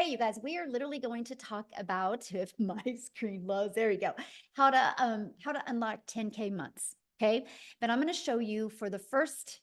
today, you guys, we are literally going to talk about, if my screen loads, there you go, how to unlock 10K months. Okay. But I'm going to show you for the first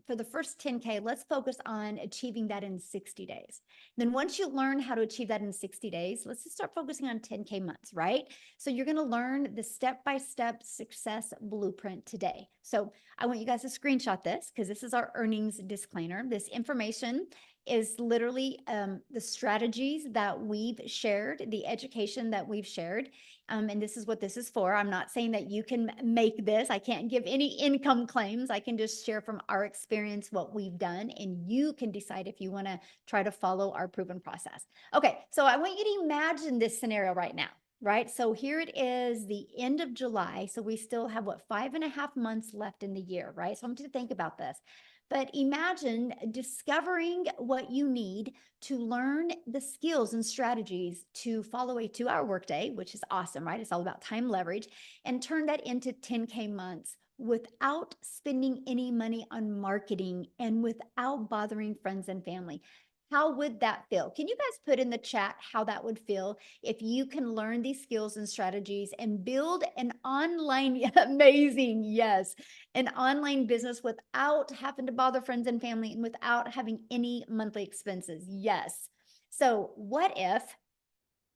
10K, let's focus on achieving that in 60 days. Then once you learn how to achieve that in 60 days, let's just start focusing on 10K months, right? So you're going to learn the step-by-step success blueprint today. So I want you guys to screenshot this because this is our earnings disclaimer. This information is literally the strategies that we've shared, the education that we've shared. And this is what this is for. I'm not saying that you can make this. I can't give any income claims. I can just share from our experience what we've done, and you can decide if you want to try to follow our proven process. Okay, so I want you to imagine this scenario right now, right? So here it is, the end of July. So we still have, what, 5.5 months left in the year, right? So I want you to think about this. But imagine discovering what you need to learn the skills and strategies to follow a 2-hour workday, which is awesome, right? It's all about time leverage, and turn that into 10K months without spending any money on marketing and without bothering friends and family. How would that feel? Can you guys put in the chat how that would feel if you can learn these skills and strategies and build an online, amazing, yes, an online business without having to bother friends and family and without having any monthly expenses? Yes. So what if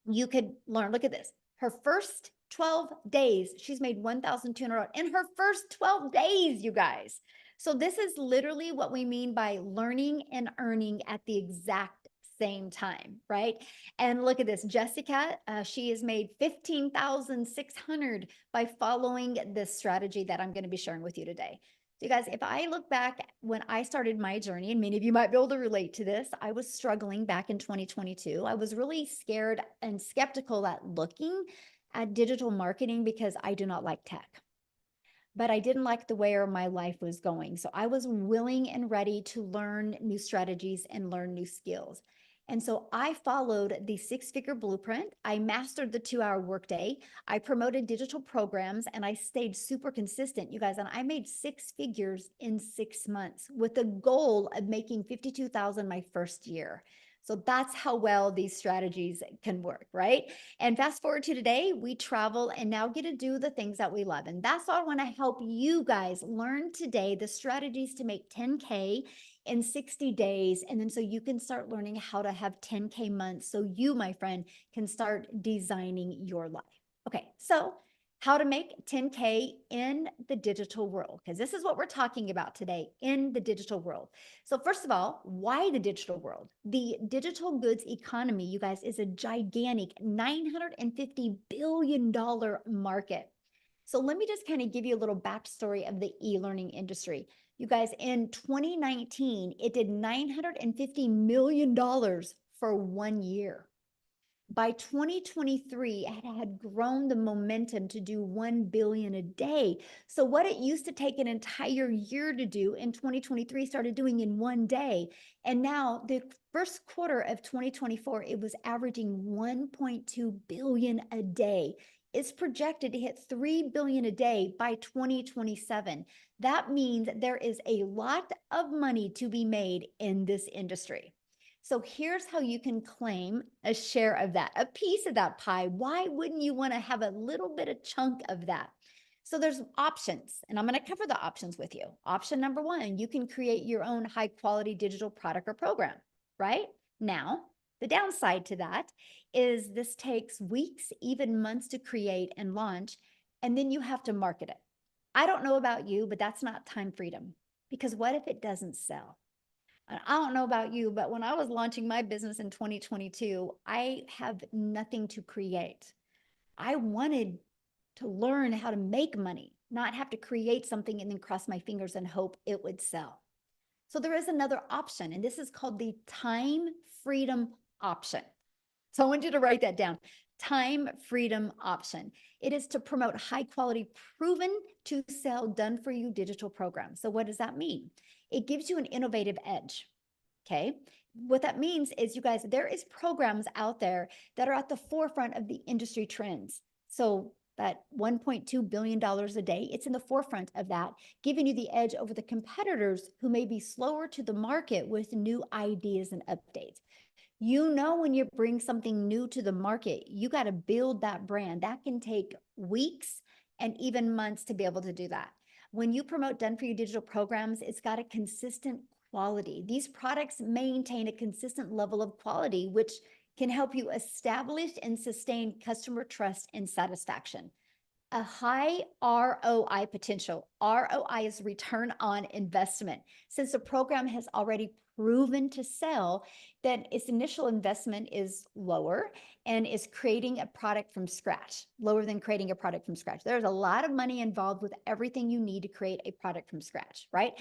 you could learn, look at this, her first 12 days, she's made $1,200 in her first 12 days, you guys. So this is literally what we mean by learning and earning at the exact same time, right? And look at this, Jessica, she has made $15,600 by following this strategy that I'm going to be sharing with you today. So you guys, if I look back when I started my journey, and many of you might be able to relate to this, I was struggling back in 2022. I was really scared and skeptical at looking at digital marketing because I do not like tech. But I didn't like the way my life was going. So I was willing and ready to learn new strategies and learn new skills. And so I followed the 6-figure blueprint. I mastered the 2-hour workday. I promoted digital programs and I stayed super consistent, you guys. And I made 6 figures in 6 months with the goal of making 52,000 my first year. So that's how well these strategies can work, right? And fast forward to today, we travel and now get to do the things that we love. And that's what I want to help you guys learn today, the strategies to make 10K in 60 days. And then so you can start learning how to have 10K months so you, my friend, can start designing your life. Okay, so how to make 10K in the digital world, because this is what we're talking about today, in the digital world. So first of all, why the digital world? The digital goods economy, you guys, is a gigantic $950 billion market. So let me just kind of give you a little backstory of the e-learning industry. You guys, in 2019, it did $950 million for 1 year. By 2023, it had grown the momentum to do 1 billion a day. So what it used to take an entire year to do in 2023 started doing in 1 day. And now the first quarter of 2024, it was averaging 1.2 billion a day. It's projected to hit 3 billion a day by 2027. That means there is a lot of money to be made in this industry. So here's how you can claim a share of that, a piece of that pie. Why wouldn't you want to have a little bit of chunk of that? So there's options, and I'm going to cover the options with you. Option number 1, you can create your own high quality digital product or program, right? Now, the downside to that is this takes weeks, even months to create and launch, and then you have to market it. I don't know about you, but that's not time freedom, because what if it doesn't sell? I don't know about you, but when I was launching my business in 2022, I have nothing to create. I wanted to learn how to make money, not have to create something and then cross my fingers and hope it would sell. So there is another option, and this is called the time freedom option. So I want you to write that down. Time freedom option. It is to promote high quality, proven to sell, done for you digital programs. So what does that mean? It gives you an innovative edge. Okay. What that means is, you guys, there is programs out there that are at the forefront of the industry trends. So that $1.2 billion a day, it's in the forefront of that, giving you the edge over the competitors who may be slower to the market with new ideas and updates. You know, when you bring something new to the market, you got to build that brand. That can take weeks and even months to be able to do that. When you promote done for you digital programs, it's got a consistent quality. These products maintain a consistent level of quality, which can help you establish and sustain customer trust and satisfaction. A high ROI potential. ROI is return on investment. Since the program has already proven to sell, then its initial investment is lower and is creating a product from scratch, lower than creating a product from scratch. There's a lot of money involved with everything you need to create a product from scratch, right?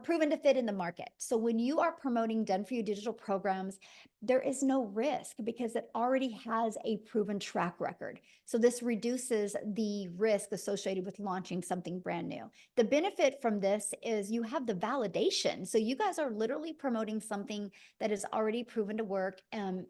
Proven to fit in the market. So when you are promoting done for you digital programs, there is no risk because it already has a proven track record. So this reduces the risk associated with launching something brand new. The benefit from this is you have the validation. So you guys are literally promoting something that is already proven to work. I'm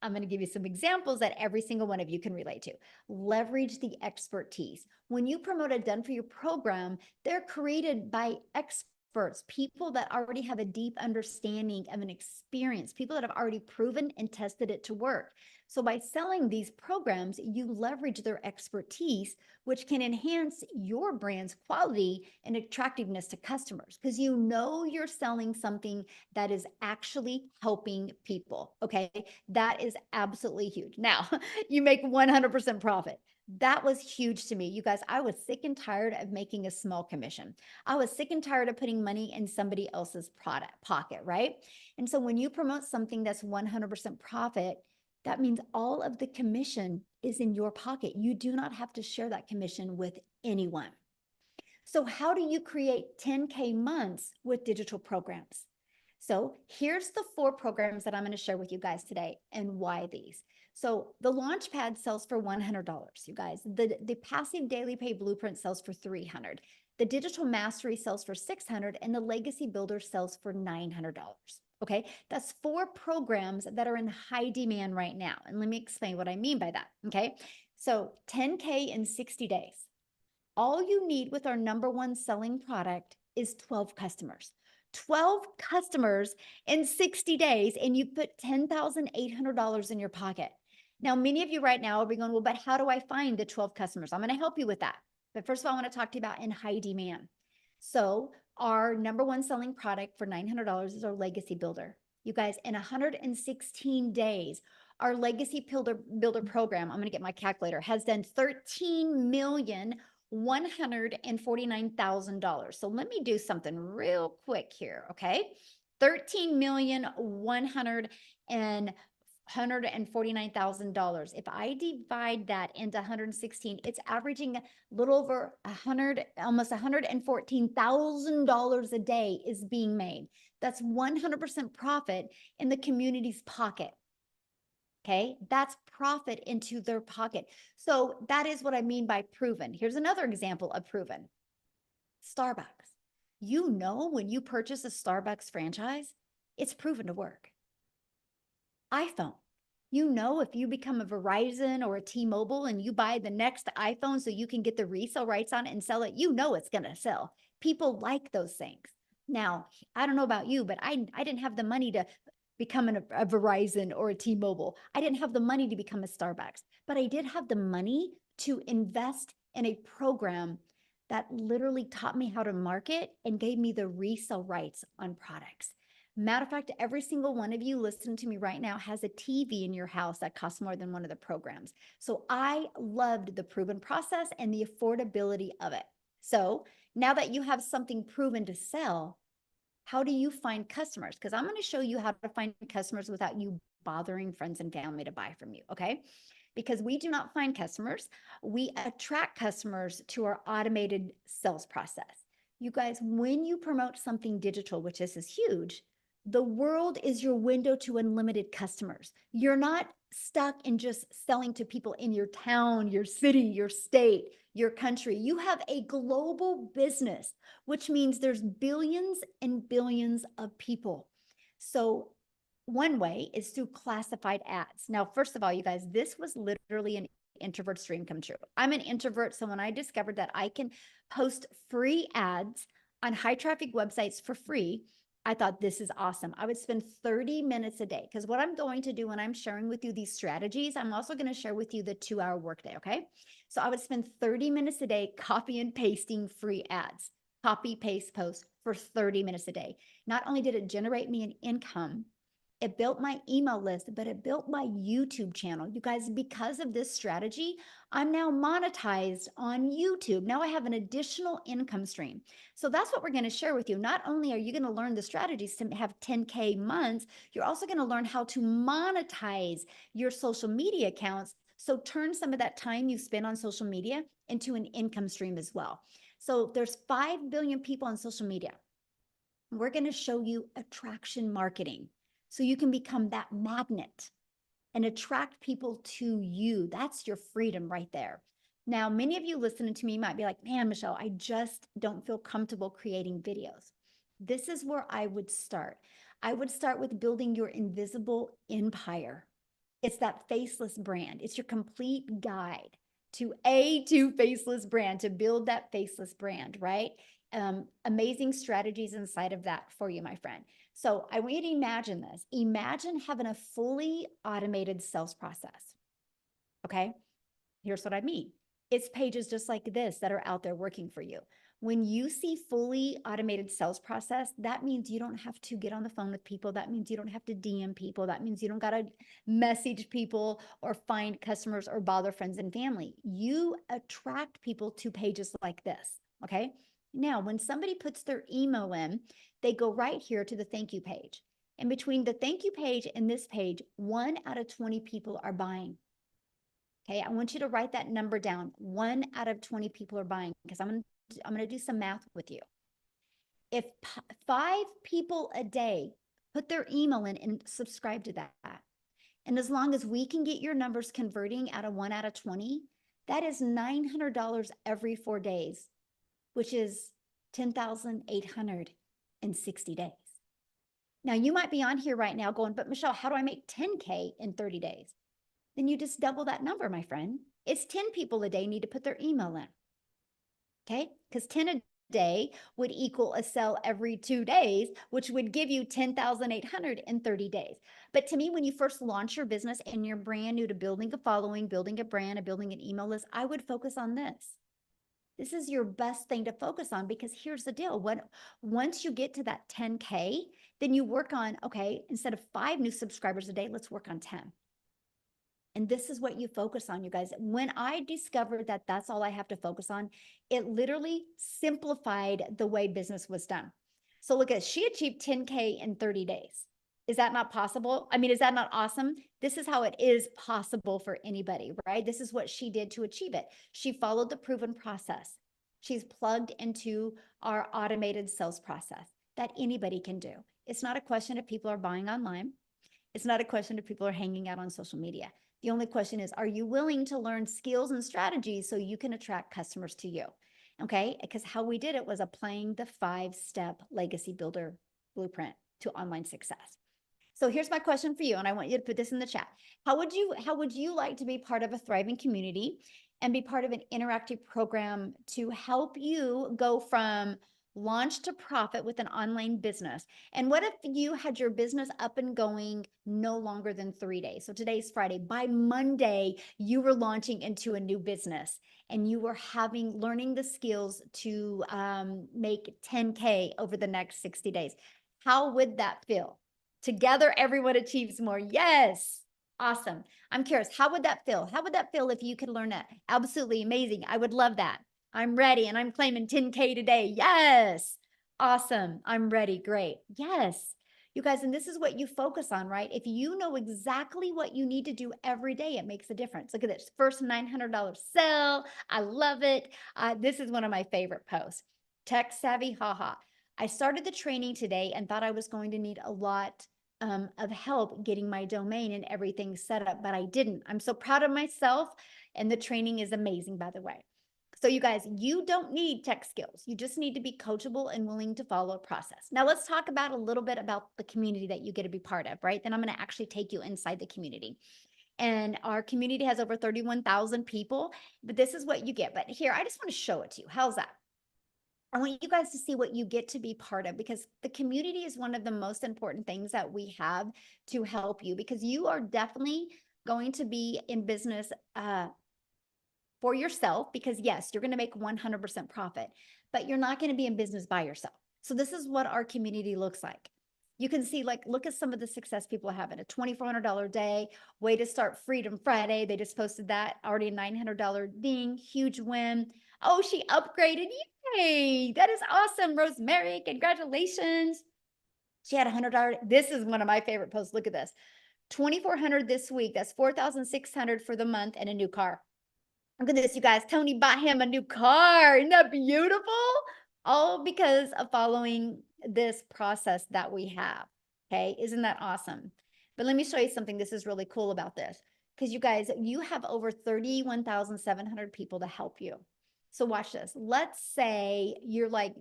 going to give you some examples that every single one of you can relate to. Leverage the expertise. When you promote a done for you program, they're created by experts, people that already have a deep understanding of an experience, people that have already proven and tested it to work. So by selling these programs, you leverage their expertise, which can enhance your brand's quality and attractiveness to customers because you know you're selling something that is actually helping people. Okay. That is absolutely huge. Now, you make 100% profit. That was huge to me. You guys, I was sick and tired of making a small commission. I was sick and tired of putting money in somebody else's product pocket, right? And so when you promote something that's 100% profit, that means all of the commission is in your pocket. You do not have to share that commission with anyone. So how do you create 10K months with digital programs? So here's the 4 programs that I'm going to share with you guys today and why these. So the Launchpad sells for $100, you guys. The Passive Daily Pay Blueprint sells for $300. The Digital Mastery sells for $600, and the Legacy Builder sells for $900. Okay, that's 4 programs that are in high demand right now. And let me explain what I mean by that. Okay, so 10K in 60 days. All you need with our #1 selling product is 12 customers. 12 customers in 60 days, and you put $10,800 in your pocket. Now, many of you right now are going, well, but how do I find the 12 customers? I'm going to help you with that. But first of all, I want to talk to you about in high demand. So our #1 selling product for $900 is our Legacy Builder. You guys, in 116 days, our Legacy Builder program, I'm going to get my calculator, has done $13,149,000. So let me do something real quick here, okay? 13,149,000. If I divide that into 116, it's averaging a little over 100, almost $114,000 a day is being made. That's 100% profit in the community's pocket. Okay, that's profit into their pocket. So that is what I mean by proven. Here's another example of proven. Starbucks. You know, when you purchase a Starbucks franchise, it's proven to work. iPhone. You know, if you become a Verizon or a T-Mobile and you buy the next iPhone so you can get the resale rights on it and sell it, you know it's going to sell. People like those things. Now, I don't know about you, but I didn't have the money to become a Verizon or a T-Mobile. I didn't have the money to become a Starbucks, but I did have the money to invest in a program that literally taught me how to market and gave me the resale rights on products. Matter of fact, every single one of you listening to me right now has a TV in your house that costs more than one of the programs. So I loved the proven process and the affordability of it. So now that you have something proven to sell, how do you find customers? Because I'm going to show you how to find customers without you bothering friends and family to buy from you, okay? Because we do not find customers. We attract customers to our automated sales process. You guys, when you promote something digital, which this is huge, the world is your window to unlimited customers. You're not stuck in just selling to people in your town, your city, your state, your country. You have a global business, which means there's billions and billions of people. So one way is through classified ads. Now, first of all, you guys, this was literally an introvert's dream come true. I'm an introvert, so when I discovered that I can post free ads on high traffic websites for free, I thought this is awesome. I would spend 30 minutes a day because what I'm going to do when I'm sharing with you these strategies, I'm also going to share with you the 2-hour workday. Okay. So I would spend 30 minutes a day copy and pasting free ads, copy, paste, post for 30 minutes a day. Not only did it generate me an income, it built my email list, but it built my YouTube channel. You guys, because of this strategy, I'm now monetized on YouTube. Now I have an additional income stream. So that's what we're going to share with you. Not only are you going to learn the strategies to have 10K months, you're also going to learn how to monetize your social media accounts. So turn some of that time you spend on social media into an income stream as well. So there's 5 billion people on social media. We're going to show you attraction marketing so you can become that magnet and attract people to you. That's your freedom right there. Now, many of you listening to me might be like, man, Michelle, I just don't feel comfortable creating videos. This is where I would start. I would start with building your invisible empire. It's that faceless brand. It's your complete guide to faceless brand, to build that faceless brand, right? Amazing strategies inside of that for you, my friend. So I want you to imagine this. Imagine having a fully automated sales process. Okay. Here's what I mean. It's pages just like this that are out there working for you. When you see fully automated sales process, that means you don't have to get on the phone with people. That means you don't have to DM people. That means you don't got to message people or find customers or bother friends and family. You attract people to pages like this. Okay. Now, when somebody puts their email in, they go right here to the thank you page. And between the thank you page and this page, 1 out of 20 people are buying. Okay, I want you to write that number down. 1 out of 20 people are buying because I'm going to do some math with you. If 5 people a day put their email in and subscribe to that, and as long as we can get your numbers converting out of 1 out of 20, that is $900 every 4 days, which is 10,860 days. Now, you might be on here right now going, but Michelle, how do I make 10K in 30 days? Then you just double that number, my friend. It's 10 people a day need to put their email in. Okay? Because 10 a day would equal a sale every 2 days, which would give you 10,800 in 30 days. But to me, when you first launch your business and you're brand new to building a following, building a brand, and building an email list, I would focus on this. This is your best thing to focus on because here's the deal. Once you get to that 10K, then you work on, okay, instead of 5 new subscribers a day, let's work on 10. And this is what you focus on, you guys. When I discovered that that's all I have to focus on, it literally simplified the way business was done. So look at, she achieved 10K in 30 days. Is that not possible? I mean, is that not awesome? This is how it is possible for anybody, right? This is what she did to achieve it. She followed the proven process. She's plugged into our automated sales process that anybody can do. It's not a question if people are buying online. It's not a question if people are hanging out on social media. The only question is, are you willing to learn skills and strategies so you can attract customers to you? Okay, because how we did it was applying the 5-step legacy builder blueprint to online success. So here's my question for you, and I want you to put this in the chat. How would you like to be part of a thriving community and be part of an interactive program to help you go from launch to profit with an online business? And what if you had your business up and going no longer than 3 days? So today's Friday. By Monday, you were launching into a new business and you were learning the skills to make 10K over the next 60 days. How would that feel? Together, everyone achieves more. Yes. Awesome. I'm curious, how would that feel? How would that feel if you could learn that? Absolutely amazing. I would love that. I'm ready and I'm claiming 10K today. Yes. Awesome. I'm ready. Great. Yes. You guys, and this is what you focus on, right? If you know exactly what you need to do every day, it makes a difference. Look at this first $900 sale. I love it. This is one of my favorite posts. Tech savvy, haha. I started the training today and thought I was going to need a lot of help getting my domain and everything set up, but I didn't. I'm so proud of myself, and the training is amazing, by the way. So you guys, you don't need tech skills. You just need to be coachable and willing to follow a process. Now let's talk about a little bit about the community that you get to be part of, right? Then I'm going to actually take you inside the community. And our community has over 31,000 people, but this is what you get. But here, I just want to show it to you. How's that? I want you guys to see what you get to be part of, because the community is one of the most important things that we have to help you, because you are definitely going to be in business for yourself, because yes, you're going to make 100% profit, but you're not going to be in business by yourself. So this is what our community looks like. You can see, like, look at some of the success people have in a $2,400 day, way to start Freedom Friday. They just posted that, already a $900 ding, huge win. Oh, she upgraded. Yay. That is awesome. Rosemary, congratulations. She had $100. This is one of my favorite posts. Look at this. 2,400 this week. That's 4,600 for the month and a new car. Look at this, you guys. Tony bought him a new car. Isn't that beautiful? All because of following this process that we have. Okay. Isn't that awesome? But let me show you something. This is really cool about this, because you guys, you have over 31,700 people to help you. So watch this. Let's say you're like,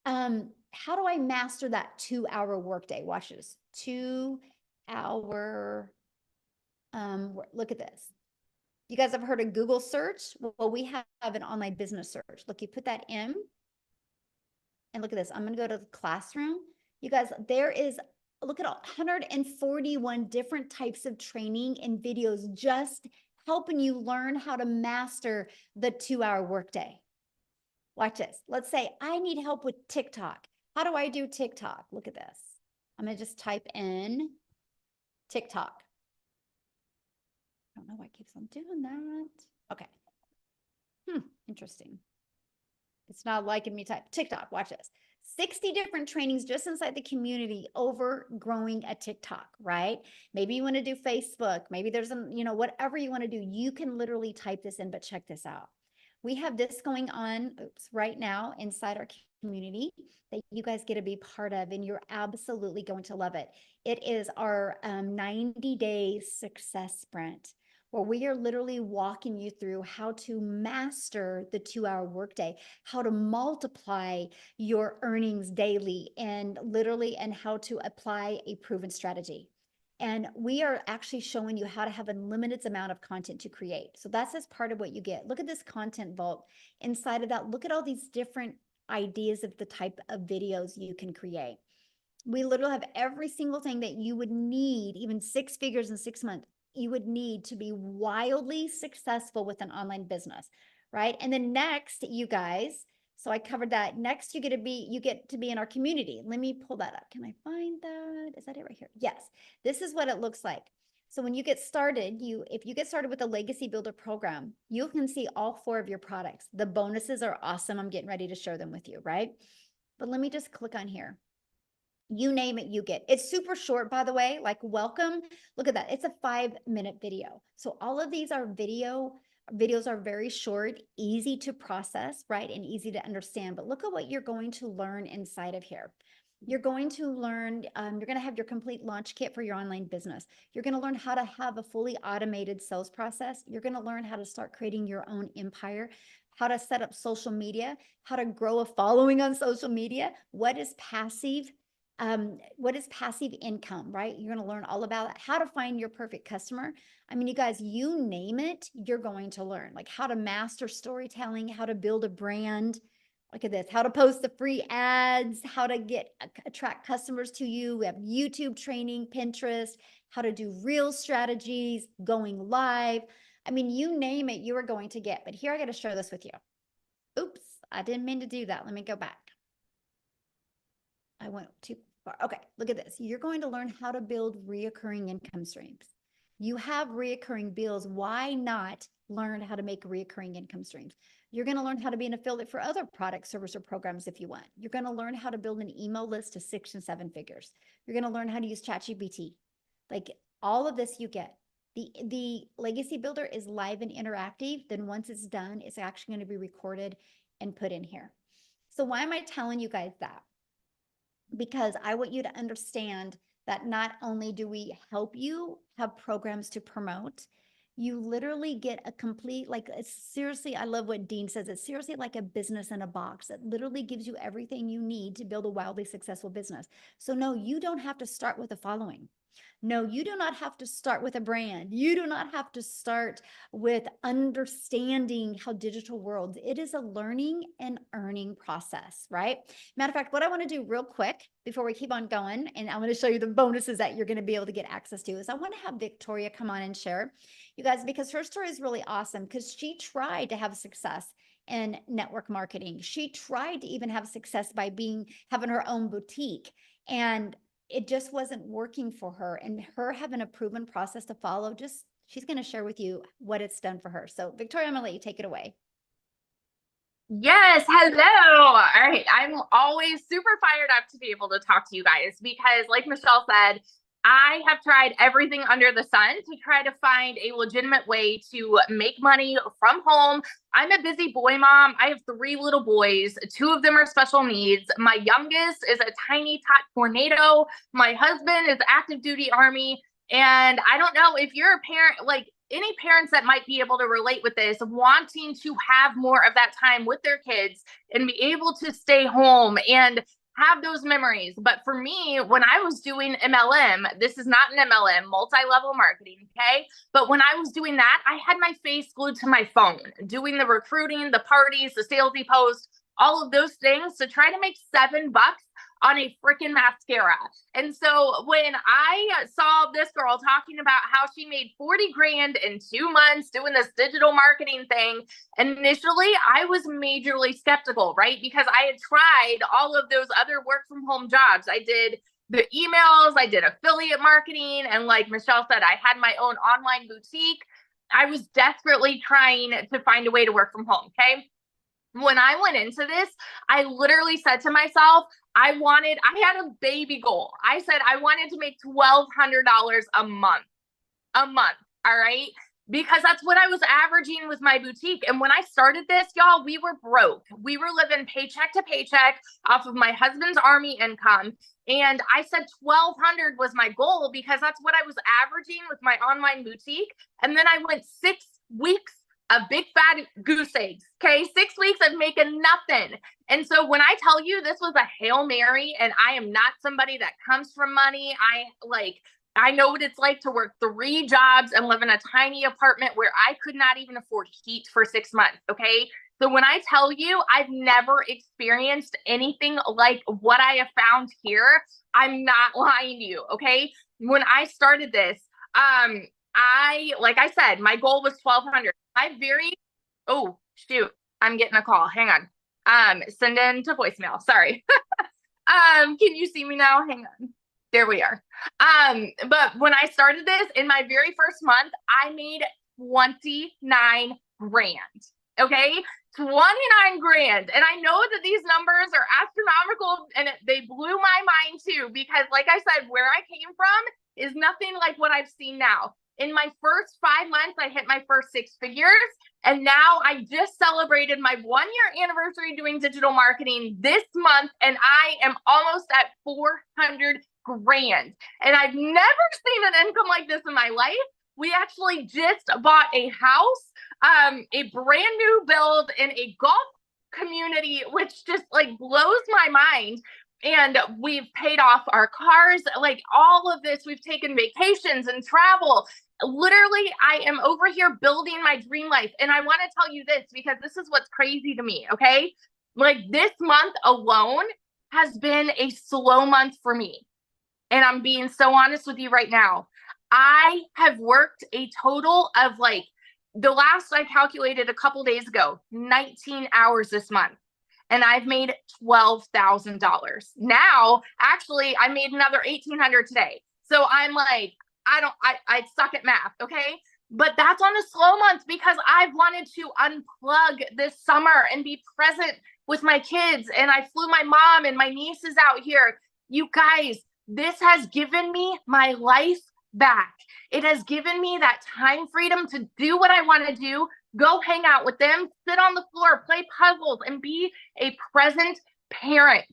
how do I master that 2-hour workday? Watch this. 2-hour, look at this. You guys have heard of Google search? Well, we have an online business search. Look, you put that in, and look at this. I'm going to go to the classroom. You guys, there is, look at 141 different types of training and videos just helping you learn how to master the 2-hour workday. Watch this. Let's say I need help with TikTok. How do I do TikTok? Look at this. I'm going to just type in TikTok. I don't know why it keeps on doing that. Okay. Interesting. It's not liking me type TikTok. Watch this. 60 different trainings just inside the community over growing a TikTok, right? Maybe you want to do Facebook. Maybe there's whatever you want to do. You can literally type this in, but check this out. We have this going on right now inside our community that you guys get to be part of, and you're absolutely going to love it. It is our 90-day success sprint, where we are literally walking you through how to master the 2-hour workday, how to multiply your earnings daily, and how to apply a proven strategy. And we are actually showing you how to have a limited amount of content to create. So that's as part of what you get. Look at this content vault. Inside of that, look at all these different ideas of the type of videos you can create. We literally have every single thing that you would need, even 6 figures in 6 months, you would need to be wildly successful with an online business, right? And then next, you guys, so I covered that. Next, you get to be in our community. Let me pull that up. Can I find that? Is that it right here? Yes. This is what it looks like. So when you get started, if you get started with the Legacy Builder program, you can see all 4 of your products. The bonuses are awesome. I'm getting ready to share them with you, right? But let me just click on here. You name it, you get. It's super short, by the way, like welcome. Look at that. It's a 5-minute video. So all of these are videos are very short, easy to process, right? And easy to understand. But look at what you're going to learn inside of here. You're going to learn, you're going to have your complete launch kit for your online business. You're going to learn how to have a fully automated sales process. You're going to learn how to start creating your own empire, how to set up social media, how to grow a following on social media. What is passive income, right? You're going to learn all about it, how to find your perfect customer. I mean, you guys, you name it, you're going to learn, like how to master storytelling, how to build a brand. Look at this, how to post the free ads, how to attract customers to you. We have YouTube training, Pinterest, how to do real strategies, going live. I mean, you name it, you are going to get. But here, I got to share this with you. Oops, I didn't mean to do that. Let me go back. I went too far. Okay, look at this. You're going to learn how to build reoccurring income streams. You have reoccurring bills. Why not learn how to make reoccurring income streams? You're going to learn how to be an affiliate for other products, service, or programs if you want. You're going to learn how to build an email list to 6 and 7 figures. You're going to learn how to use ChatGPT. Like all of this you get. The Legacy Builder is live and interactive. Then once it's done, it's actually going to be recorded and put in here. So why am I telling you guys that? Because I want you to understand that not only do we help you have programs to promote, you literally get a complete, like, seriously, I love what Dean says. It's seriously like a business in a box. It literally gives you everything you need to build a wildly successful business. So no, you don't have to start with a following. No, you do not have to start with a brand. You do not have to start with understanding how digital worlds. It is a learning and earning process, right? Matter of fact, what I want to do real quick before we keep on going, and I'm going to show you the bonuses that you're going to be able to get access to, is I want to have Victoria come on and share, you guys, because her story is really awesome because she tried to have success in network marketing. She tried to even have success by having her own boutique. And it just wasn't working for her, and her having a proven process to follow, she's going to share with you what it's done for her. So Victoria, I'm going to let you take it away. Yes, hello. All right. I'm always super fired up to be able to talk to you guys because, like Michelle said, I have tried everything under the sun to try to find a legitimate way to make money from home. I'm a busy boy mom. I have 3 little boys. 2 of them are special needs. My youngest is a tiny tot tornado. My husband is active duty Army. And I don't know if you're a parent, like any parents that might be able to relate with this, wanting to have more of that time with their kids and be able to stay home and have those memories. But for me, when I was doing MLM, this is not an MLM, multi-level marketing, okay? But when I was doing that, I had my face glued to my phone, doing the recruiting, the parties, the salesy posts, all of those things to try to make $7 on a freaking mascara. And so when I saw this girl talking about how she made 40 grand in 2 months doing this digital marketing thing, initially I was majorly skeptical, right? Because I had tried all of those other work from home jobs. I did the emails, I did affiliate marketing, and like Michelle said, I had my own online boutique. I was desperately trying to find a way to work from home, okay? When I went into this, I literally said to myself, I had a baby goal. I said I wanted to make $1,200 a month, all right? Because that's what I was averaging with my boutique. And when I started this, y'all, we were broke. We were living paycheck to paycheck off of my husband's Army income. And I said 1,200 was my goal because that's what I was averaging with my online boutique. And then I went 6 weeks of big fat goose eggs. Okay. 6 weeks of making nothing. And so when I tell you this was a Hail Mary, and I am not somebody that comes from money, I know what it's like to work 3 jobs and live in a tiny apartment where I could not even afford heat for 6 months. Okay. So when I tell you I've never experienced anything like what I have found here, I'm not lying to you. Okay. When I started this, like I said, my goal was 1,200. Oh, shoot, I'm getting a call. Hang on. Send in to voicemail. Sorry. Can you see me now? Hang on. There we are. But when I started this in my very first month, I made 29 grand. Okay. 29 grand. And I know that these numbers are astronomical, and they blew my mind too, because like I said, where I came from is nothing like what I've seen now. In my first 5 months, I hit my first 6 figures. And now I just celebrated my 1-year anniversary doing digital marketing this month. And I am almost at 400 grand. And I've never seen an income like this in my life. We actually just bought a house, a brand new build in a golf community, which just like blows my mind. And we've paid off our cars, like all of this. We've taken vacations and travel. Literally, I am over here building my dream life. And I want to tell you this because this is what's crazy to me. Okay. Like this month alone has been a slow month for me. And I'm being so honest with you right now. I have worked a total of the last I calculated a couple days ago, 19 hours this month. And I've made $12,000. Now, actually, I made another 1,800 today. So I'm like, I suck at math. Okay. But that's on a slow month because I've wanted to unplug this summer and be present with my kids. And I flew my mom and my nieces out here. You guys, this has given me my life back. It has given me that time freedom to do what I want to do, go hang out with them, sit on the floor, play puzzles, and be a present parent.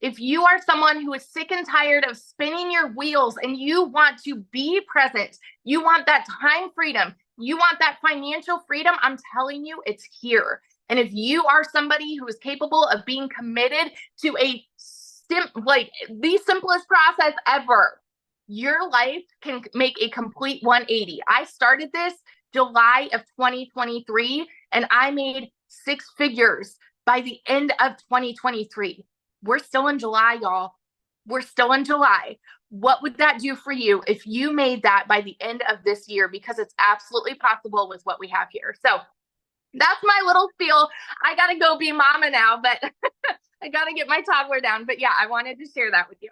If you are someone who is sick and tired of spinning your wheels and you want to be present, you want that time freedom, you want that financial freedom, I'm telling you, it's here. And if you are somebody who is capable of being committed to the simplest process ever, your life can make a complete 180. I started this July of 2023, and I made 6 figures by the end of 2023. We're still in July, y'all. We're still in July. What would that do for you if you made that by the end of this year? Because it's absolutely possible with what we have here. So that's my little spiel. I got to go be mama now, but I got to get my toddler down. But yeah, I wanted to share that with you.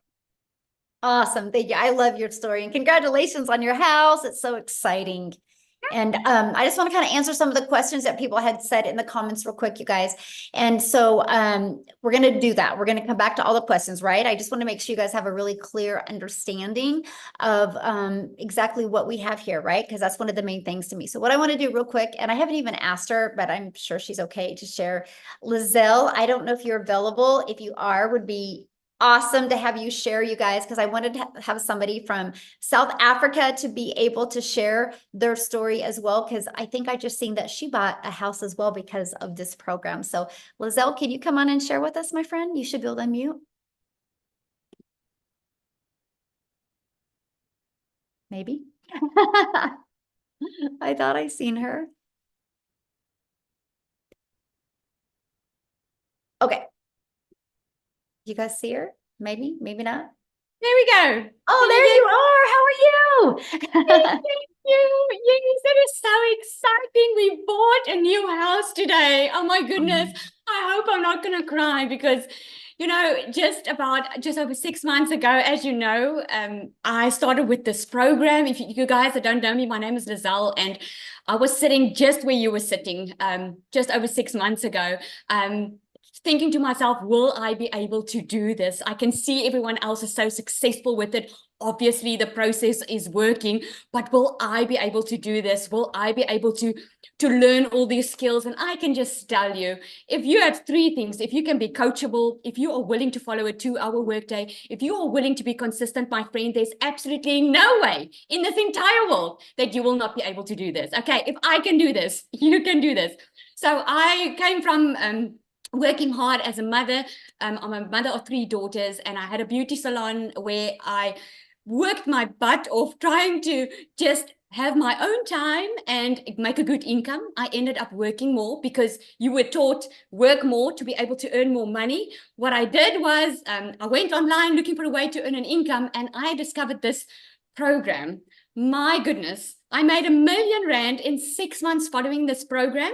Awesome. Thank you. I love your story, and congratulations on your house. It's so exciting. And I just want to kind of answer some of the questions that people had said in the comments real quick, you guys. And so we're going to do that. We're going to come back to all the questions, right? I just want to make sure you guys have a really clear understanding of exactly what we have here, right? Because that's one of the main things to me. So what I want to do real quick, and I haven't even asked her, but I'm sure she's okay to share. Lizelle, I don't know if you're available. If you are, would be awesome to have you share, you guys, because I wanted to have somebody from South Africa to be able to share their story as well, because I think I just seen that she bought a house as well because of this program. So Lizelle, can you come on and share with us, my friend? You should be able to unmute. Maybe. I thought I seen her. Okay. You guys see her? Maybe, maybe not. There we go. Oh, there you are. How are you? Thank you. Yes, it is so exciting. We bought a new house today. Oh my goodness. I hope I'm not going to cry because, you know, just over 6 months ago, as you know, I started with this program. If you guys that don't know me, my name is Lizelle, and I was sitting just where you were sitting just over 6 months ago. Thinking to myself, will I be able to do this? I can see everyone else is so successful with it. Obviously, the process is working, but will I be able to do this? Will I be able to learn all these skills? And I can just tell you, if you have 3 things, if you can be coachable, if you are willing to follow a 2-hour workday, if you are willing to be consistent, my friend, there's absolutely no way in this entire world that you will not be able to do this. Okay, if I can do this, you can do this. So I came from working hard as a mother. I'm a mother of 3 daughters, and I had a beauty salon where I worked my butt off trying to just have my own time and make a good income. I ended up working more because you were taught work more to be able to earn more money. What I did was I went online looking for a way to earn an income, and I discovered this program. My goodness, I made R1 million in 6 months following this program.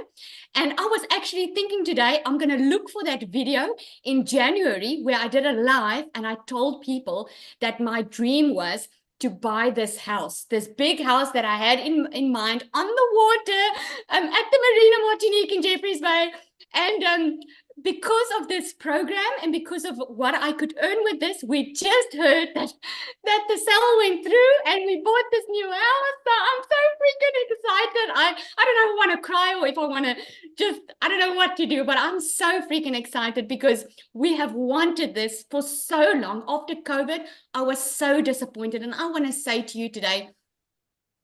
And I was actually thinking today, I'm going to look for that video in January where I did a live and I told people that my dream was to buy this house, this big house that I had in mind on the water at the Marina Martinique in Jeffreys Bay. And because of this program and because of what I could earn with this, we just heard that the sale went through and we bought this new house. So I'm so freaking excited. I don't know if I want to cry or if I want to just, I don't know what to do, but I'm so freaking excited because we have wanted this for so long. After COVID, I was so disappointed. And I want to say to you today,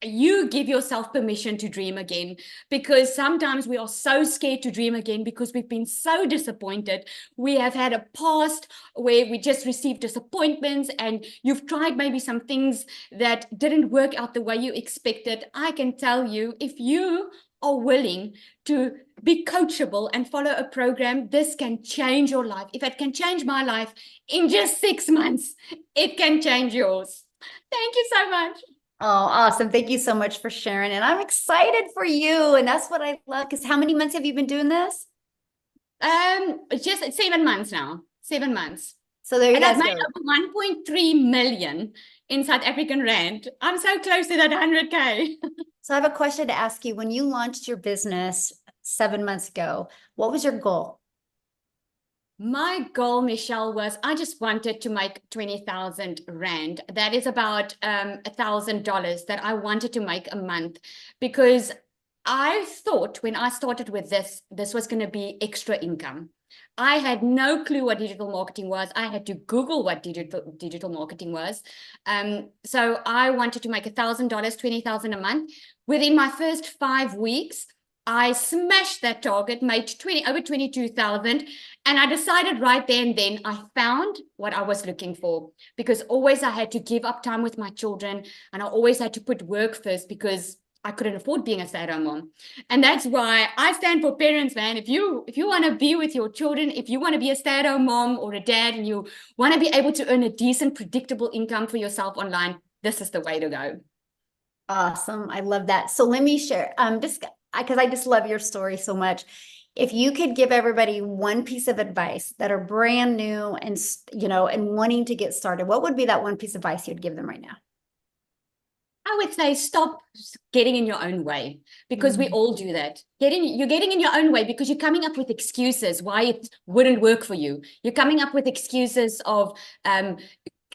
you give yourself permission to dream again, because sometimes we are so scared to dream again because we've been so disappointed. We have had a past where we just received disappointments, and you've tried maybe some things that didn't work out the way you expected. I can tell you, if you are willing to be coachable and follow a program, this can change your life. If it can change my life in just 6 months, it can change yours. Thank you so much. Oh, awesome. Thank you so much for sharing. And I'm excited for you. And that's what I love. Because how many months have you been doing this? Just 7 months now. 7 months. So there you and guys I've made over 1.3 million in South African rand. I'm so close to that 100K. So I have a question to ask you. When you launched your business 7 months ago, what was your goal? My goal, Michelle, was I just wanted to make 20,000 rand. That is about $1,000 that I wanted to make a month, because I thought when I started with this was going to be extra income. I had no clue what digital marketing was. I had to Google what digital marketing was. So I wanted to make $1,000, 20,000 a month. Within my first 5 weeks, I smashed that target, made over 22,000. And I decided right there and then I found what I was looking for, because always I had to give up time with my children, and I always had to put work first because I couldn't afford being a stay-at-home mom. And that's why I stand for parents, man. If you want to be with your children, if you want to be a stay-at-home mom or a dad, and you want to be able to earn a decent, predictable income for yourself online, this is the way to go. Awesome. I love that. So let me share, just because I just love your story so much. If you could give everybody one piece of advice that are brand new and, and wanting to get started, what would be that one piece of advice you'd give them right now? I would say stop getting in your own way, because we all do that. You're getting in your own way because you're coming up with excuses why it wouldn't work for you. You're coming up with excuses of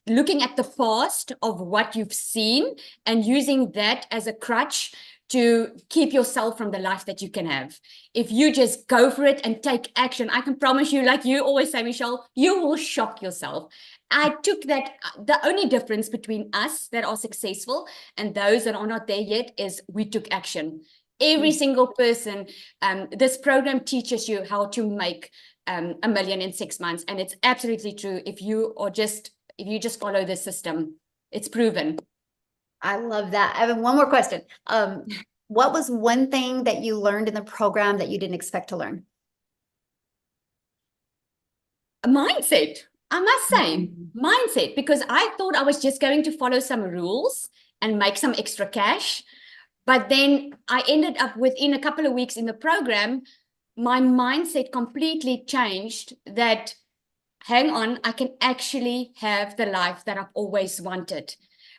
looking at the past of what you've seen and using that as a crutch to keep yourself from the life that you can have. If you just go for it and take action, I can promise you, like you always say, Michelle, you will shock yourself. I took that. The only difference between us that are successful and those that are not there yet is we took action. Every single person, this program teaches you how to make $1 million in 6 months. And it's absolutely true. If you just follow the system, it's proven. I love that. I have one more question. What was one thing that you learned in the program that you didn't expect to learn? A mindset, I must say, mindset, because I thought I was just going to follow some rules and make some extra cash. But then I ended up within a couple of weeks in the program, my mindset completely changed that, hang on, I can actually have the life that I've always wanted.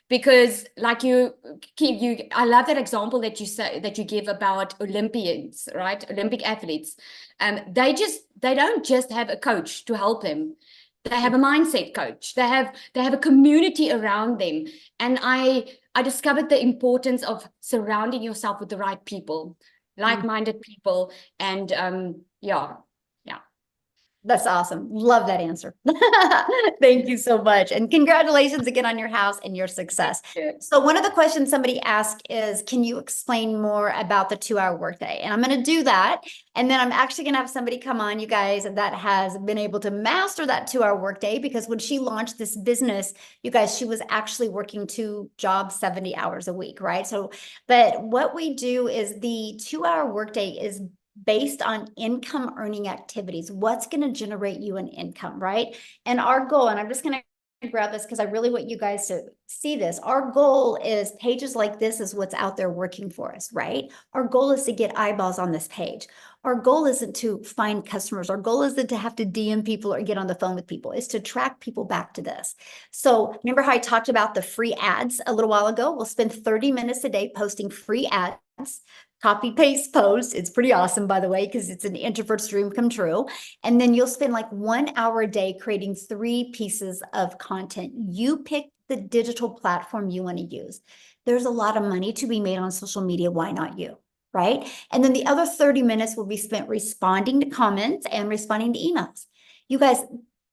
Because like I love that example that you give about Olympians, right? Olympic athletes. They don't just have a coach to help them. They have a mindset coach. They have a community around them. And I discovered the importance of surrounding yourself with the right people, like-minded people. And yeah. That's awesome. Love that answer. Thank you so much. And congratulations again on your house and your success. So one of the questions somebody asked is, can you explain more about the 2-hour workday? And I'm going to do that. And then I'm actually going to have somebody come on, you guys, that has been able to master that 2-hour workday, because when she launched this business, you guys, she was actually working 2 jobs, 70 hours a week, right? So, but what we do is the 2-hour workday is based on income earning activities. What's going to generate you an income, right? And our goal, and I'm just going to grab this because I really want you guys to see this. Our goal is pages like this is what's out there working for us, right? Our goal is to get eyeballs on this page. Our goal isn't to find customers. Our goal isn't to have to DM people or get on the phone with people. It's to track people back to this. So remember how I talked about the free ads a little while ago? We'll spend 30 minutes a day posting free ads. Copy paste post. It's pretty awesome, by the way, because it's an introvert's dream come true. And then you'll spend like 1 hour a day creating 3 pieces of content. You pick the digital platform you want to use. There's a lot of money to be made on social media. Why not you? Right? And then the other 30 minutes will be spent responding to comments and responding to emails. You guys,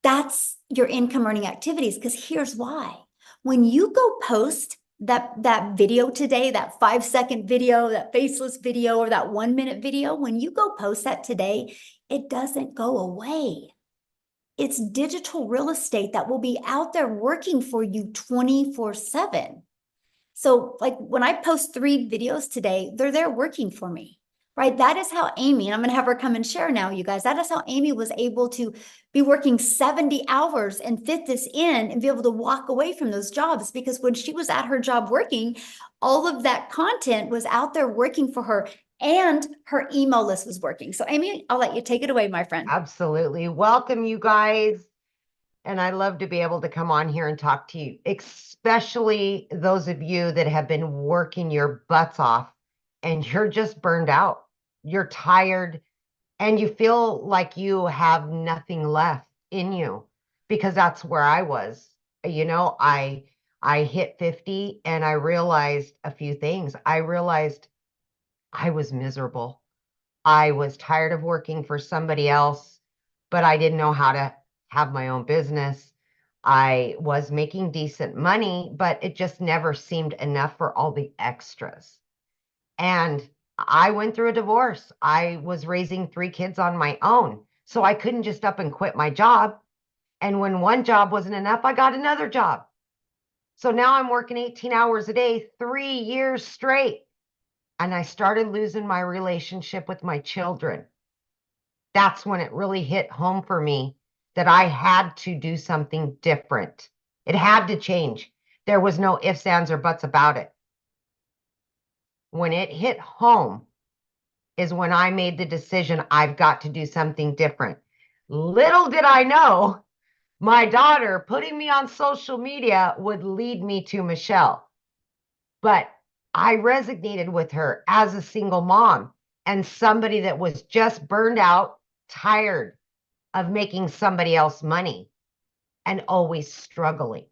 that's your income earning activities, because here's why. When you go post that video today, that 5-second video, that faceless video, or that 1-minute video, when you go post that today, it doesn't go away. It's digital real estate that will be out there working for you 24/7. So like when I post 3 videos today, they're there working for me, right? That is how Amy, and I'm going to have her come and share now, you guys, that is how Amy was able to be working 70 hours and fit this in and be able to walk away from those jobs, because when she was at her job working, all of that content was out there working for her and her email list was working. So Amy, I'll let you take it away, my friend. Absolutely. Welcome, you guys. And I love to be able to come on here and talk to you, especially those of you that have been working your butts off and you're just burned out. You're tired and you feel like you have nothing left in you, because that's where I was. You know, I hit 50 and I realized a few things. I realized I was miserable. I was tired of working for somebody else, but I didn't know how to have my own business. I was making decent money, but it just never seemed enough for all the extras. And I went through a divorce. I was raising 3 kids on my own. So I couldn't just up and quit my job. And when one job wasn't enough, I got another job. So now I'm working 18 hours a day, 3 years straight. And I started losing my relationship with my children. That's when it really hit home for me that I had to do something different. It had to change. There was no ifs, ands, or buts about it. When it hit home is when I made the decision I've got to do something different. Little did I know my daughter putting me on social media would lead me to Michelle. But I resonated with her as a single mom and somebody that was just burned out, tired of making somebody else money and always struggling.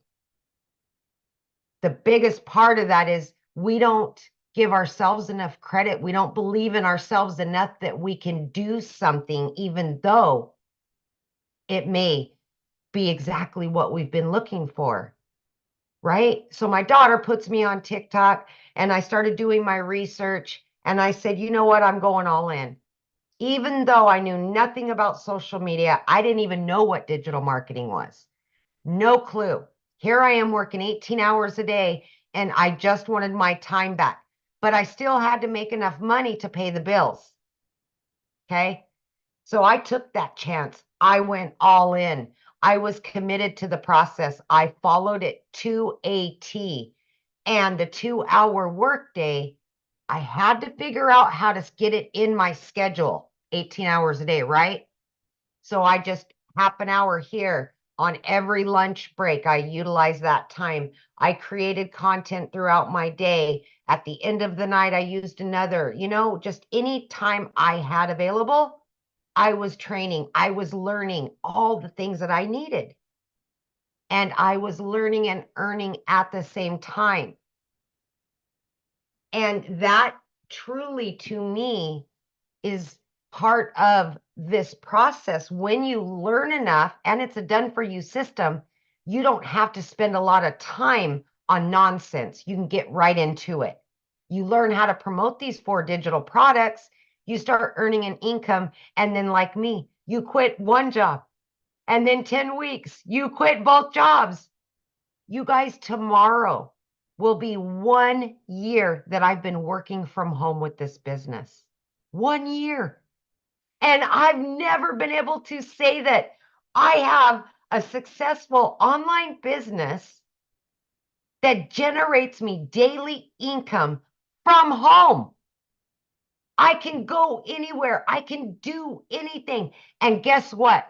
The biggest part of that is we don't give ourselves enough credit. We don't believe in ourselves enough that we can do something, even though it may be exactly what we've been looking for. Right? So my daughter puts me on TikTok and I started doing my research and I said, you know what? I'm going all in. Even though I knew nothing about social media, I didn't even know what digital marketing was. No clue. Here I am working 18 hours a day and I just wanted my time back, but I still had to make enough money to pay the bills. Okay. So I took that chance. I went all in. I was committed to the process. I followed it to a T. And the 2-hour workday, I had to figure out how to get it in my schedule, 18 hours a day, right? So I just half an hour here on every lunch break. I utilized that time. I created content throughout my day. At the end of the night, I used another, just any time I had available. I was training, I was learning all the things that I needed. And I was learning and earning at the same time. And that truly, to me, is part of this process. When you learn enough and it's a done for you system, you don't have to spend a lot of time on nonsense. You can get right into it. You learn how to promote these 4 digital products. You start earning an income. And then, like me, you quit one job. And then 10 weeks, you quit both jobs. You guys, tomorrow will be 1 year that I've been working from home with this business. 1 year. And I've never been able to say that I have a successful online business that generates me daily income from home. I can go anywhere. I can do anything. And guess what?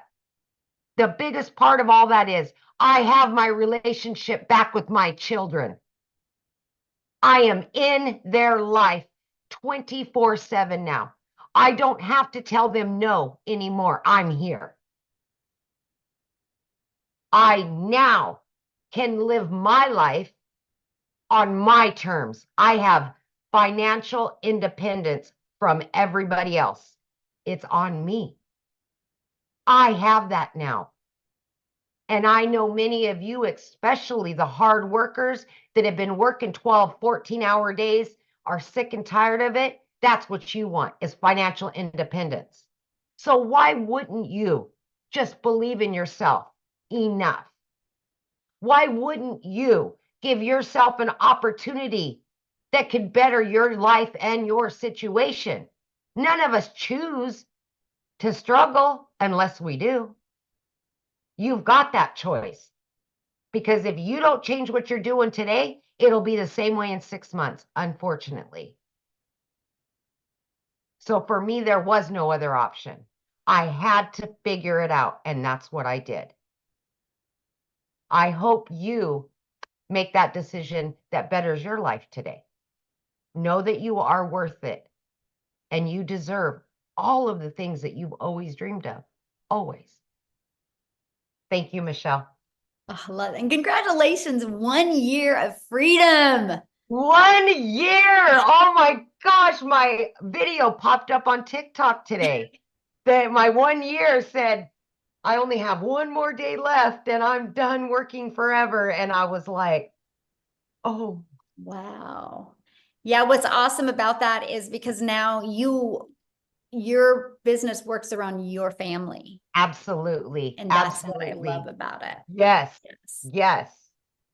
The biggest part of all that is I have my relationship back with my children. I am in their life 24/7 now. I don't have to tell them no anymore. I'm here. I now can live my life on my terms. I have financial independence from everybody else. It's on me. I have that now. And I know many of you, especially the hard workers that have been working 12, 14-hour days, are sick and tired of it. That's what you want, is financial independence. So why wouldn't you just believe in yourself enough? Why wouldn't you give yourself an opportunity that could better your life and your situation? None of us choose to struggle unless we do. You've got that choice. Because if you don't change what you're doing today, it'll be the same way in 6 months, unfortunately. So for me, there was no other option. I had to figure it out, and that's what I did. I hope you make that decision that betters your life today. Know that you are worth it, and you deserve all of the things that you've always dreamed of, always. Thank you, Michelle. Oh, I love it. And congratulations, 1 year of freedom. 1 year. Oh my gosh, my video popped up on TikTok today. That my 1 year said, I only have 1 more day left and I'm done working forever. And I was like, oh. Wow. Yeah, what's awesome about that is because now your business works around your family. Absolutely. And that's what I Absolutely. love about it. Yes. Yes. Yes.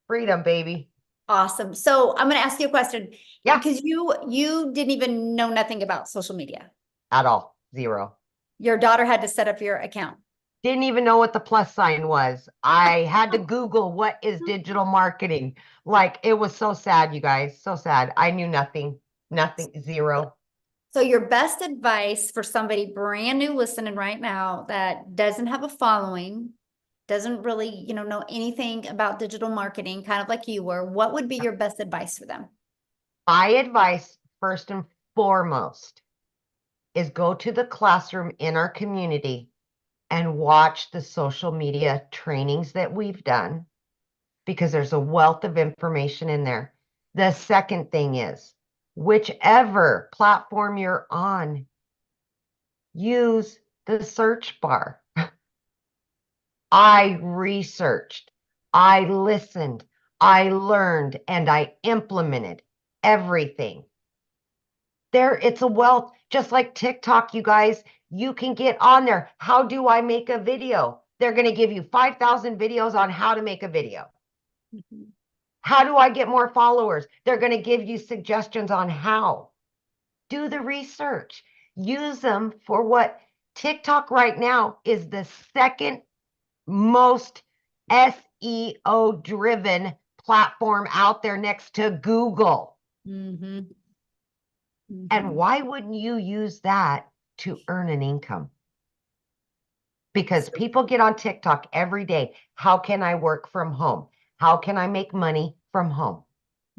Freedom, baby. Awesome. So I'm going to ask you a question. Yeah. Because you didn't even know nothing about social media. At all. Zero. Your daughter had to set up your account. Didn't even know what the plus sign was. I had to Google what is digital marketing. Like, it was so sad, you guys. So sad. I knew nothing. Nothing. Zero. So your best advice for somebody brand new listening right now that doesn't have a following, doesn't really, know anything about digital marketing, kind of like you were, what would be your best advice for them? My advice, first and foremost, is go to the classroom in our community and watch the social media trainings that we've done, because there's a wealth of information in there. The second thing is, whichever platform you're on, use the search bar. I researched, I listened, I learned, and I implemented everything. It's a wealth, just like TikTok, you guys. You can get on there. How do I make a video? They're going to give you 5,000 videos on how to make a video. Mhm. How do I get more followers? They're going to give you suggestions on how. Do the research. Use them for what TikTok right now is the second most SEO driven platform out there next to Google. Mm-hmm. And why wouldn't you use that to earn an income? Because people get on TikTok every day. How can I work from home? How can I make money from home?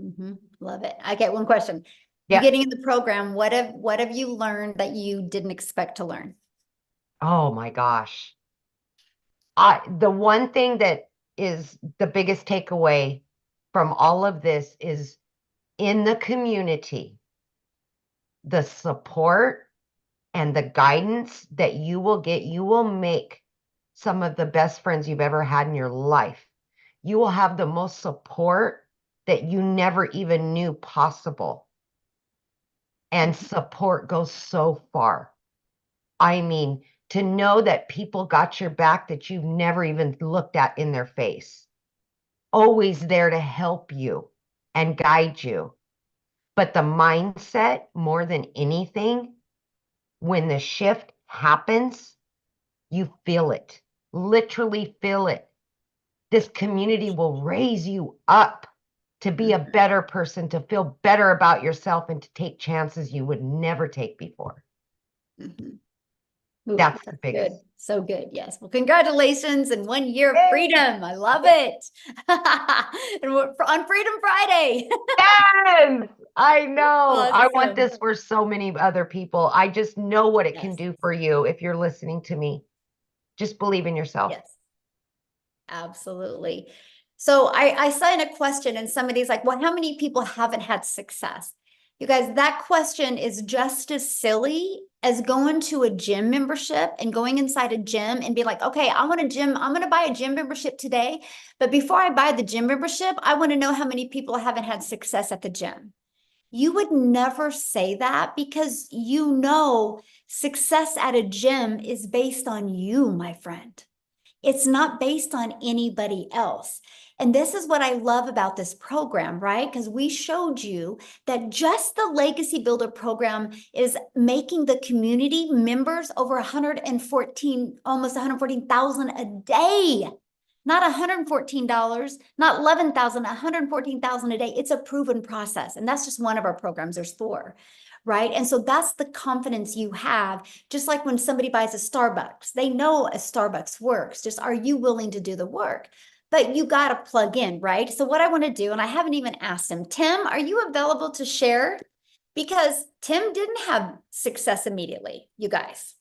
Mm-hmm. Love it. I get one question. Yeah. You getting in the program, what have you learned that you didn't expect to learn? Oh my gosh. The one thing that is the biggest takeaway from all of this is, in the community, the support and the guidance that you will get, you will make some of the best friends you've ever had in your life. You will have the most support that you never even knew possible. And support goes so far. I mean, to know that people got your back that you've never even looked at in their face, always there to help you and guide you. But the mindset, more than anything, when the shift happens, you feel it, literally feel it. This community will raise you up to be a better person, to feel better about yourself, and to take chances you would never take before. Mm-hmm. Ooh, That's the good. biggest. So good. Yes. Well, congratulations and 1 year of Yay! freedom. I love it. And we're on Freedom Friday. Yes, I know. I want Awesome. this for so many other people. I just know what it can Yes. do for you if you're listening to me. Just believe in yourself. Yes. Absolutely. So I saw in a question and somebody's like, well, how many people haven't had success? You guys, that question is just as silly as going to a gym membership and going inside a gym and be like, okay, I'm going to buy a gym membership today. But before I buy the gym membership, I want to know how many people haven't had success at the gym. You would never say that because success at a gym is based on you, my friend. It's not based on anybody else. And this is what I love about this program, right? Because we showed you that just the Legacy Builder program is making the community members over 114, almost 114,000 a day. Not $114, not 11,000, 114,000 a day. It's a proven process. And that's just one of our programs. There's 4. Right. And so that's the confidence you have. Just like when somebody buys a Starbucks, they know a Starbucks works. Just are you willing to do the work? But you got to plug in, right? So what I want to do, and I haven't even asked him, Tim, are you available to share? Because Tim didn't have success immediately, you guys.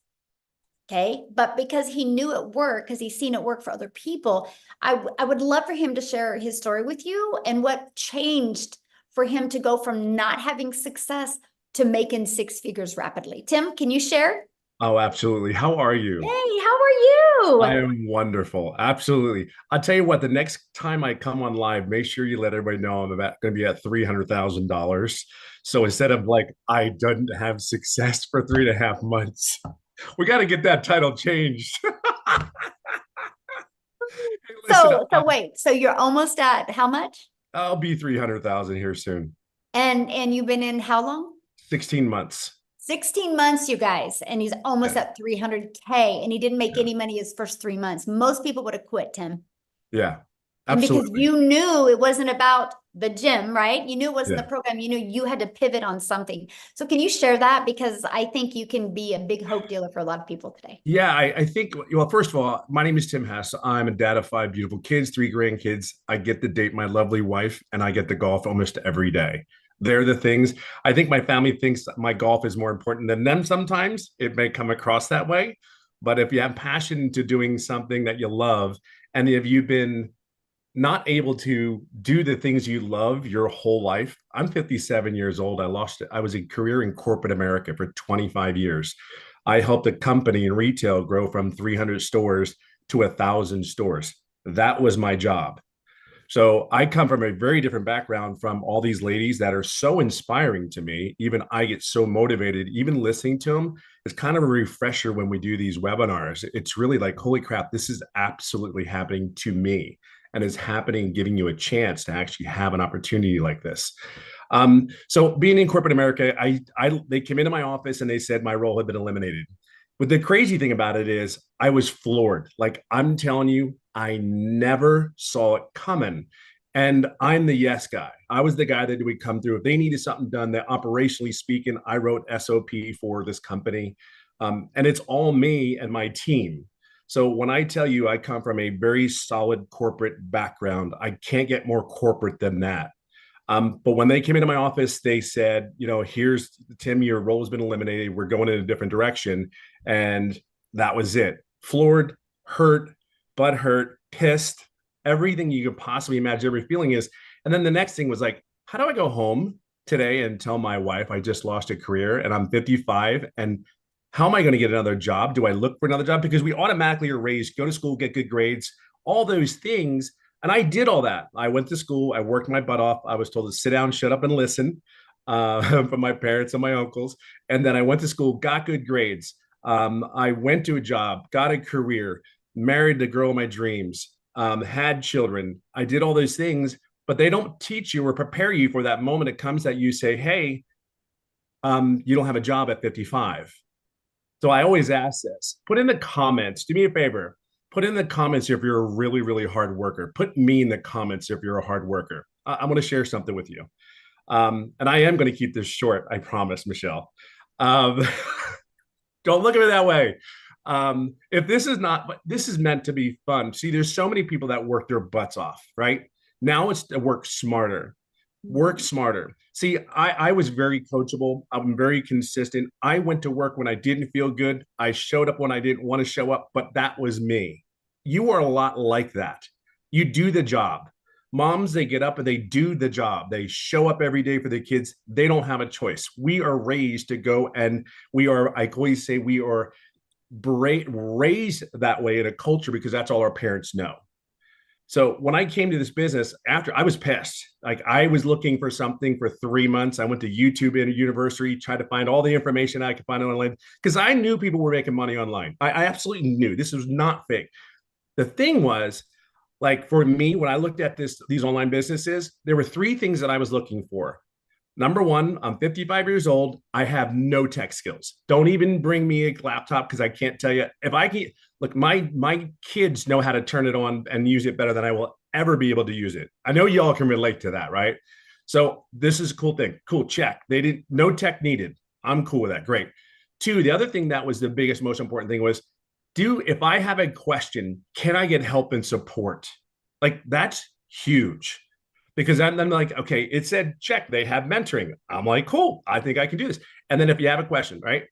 Okay. But because he knew it worked, because he's seen it work for other people, I would love for him to share his story with you and what changed for him to go from not having success to making 6 figures rapidly. Tim, can you share? Oh, absolutely. How are you? Hey, how are I you? am wonderful. Absolutely. I'll tell you what, the next time I come on live, make sure you let everybody know I'm about going to be at $300,000. So instead of like, I didn't have success for 3.5 months, we got to get that title changed. Hey, listen, So wait, so you're almost at how much? I'll be 300,000 here soon. And you've been in how long? 16 months. 16 months, you guys, and he's almost Yeah. at 300K, and he didn't make Yeah. any money his first 3 months. Most people would have quit, Tim. Yeah. And because Absolutely. you knew it wasn't about the gym, right? You knew it wasn't Yeah. the program. You knew you had to pivot on something. So can you share that? Because I think you can be a big hope dealer for a lot of people today. Yeah, I think, well, first of all, my name is Tim Hess. I'm a dad of 5 beautiful kids, 3 grandkids. I get to date my lovely wife, and I get to golf almost every day. They're the things. I think my family thinks that my golf is more important than them sometimes. It may come across that way. But if you have passion to doing something that you love, and if you've been not able to do the things you love your whole life. I'm 57 years old. I was a career in corporate America for 25 years. I helped a company in retail grow from 300 stores to 1,000 stores. That was my job. So I come from a very different background from all these ladies that are so inspiring to me. Even I get so motivated, even listening to them. It's kind of a refresher when we do these webinars. It's really like, holy crap, this is absolutely happening to me and is happening, giving you a chance to actually have an opportunity like this. So being in corporate America, they came into my office and they said my role had been eliminated. But the crazy thing about it is I was floored. Like I'm telling you, I never saw it coming. And I'm the yes guy. I was the guy that would come through. If they needed something done, that operationally speaking, I wrote SOP for this company. And it's all me and my team. So when I tell you I come from a very solid corporate background, I can't get more corporate than that. But when they came into my office, they said, here's Tim, your role has been eliminated. We're going in a different direction. And that was it. Floored, hurt, butt hurt, pissed, everything you could possibly imagine, every feeling is. And then the next thing was like, how do I go home today and tell my wife I just lost a career and I'm 55? And how am I going to get another job? Do I look for another job? Because we automatically are raised, go to school, get good grades, all those things. And I did all that. I went to school. I worked my butt off. I was told to sit down, shut up, and listen from my parents and my uncles. And then I went to school, got good grades. I went to a job, got a career, married the girl of my dreams, had children. I did all those things, but they don't teach you or prepare you for that moment it comes that you say, hey, you don't have a job at 55. So I always ask this, put in the comments, do me a favor, put in the comments if you're a really, really hard worker. Put me in the comments if you're a hard worker. I'm going to share something with you. And I am going to keep this short, I promise, Michelle. Um, don't look at it that way. If this is not, this is meant to be fun. See, there's so many people that work their butts off, right? Now it's to work smarter. Work smarter. See, I was very coachable. I'm very consistent. I went to work when I didn't feel good. I showed up when I didn't want to show up, but that was me. You are a lot like that. You do the job. Moms, they get up and they do the job. They show up every day for their kids. They don't have a choice. We are raised to go and I always say we are raised that way in a culture because that's all our parents know. So when I came to this business, after I was pissed, like I was looking for something for 3 months. I went to YouTube in a university, tried to find all the information I could find online because I knew people were making money online. I absolutely knew this was not fake. The thing was, like for me, when I looked at these online businesses, there were 3 things that I was looking for. Number one, I'm 55 years old. I have no tech skills. Don't even bring me a laptop because I can't tell you if I can. Look, my kids know how to turn it on and use it better than I will ever be able to use it. I know y'all can relate to that, right? So this is a cool thing. Cool, check. They didn't, no tech needed. I'm cool with that. Great. 2, the other thing that was the biggest, most important thing was, if I have a question, can I get help and support? Like that's huge. Because I'm like, okay, it said check, they have mentoring. I'm like, cool, I think I can do this. And then if you have a question, right?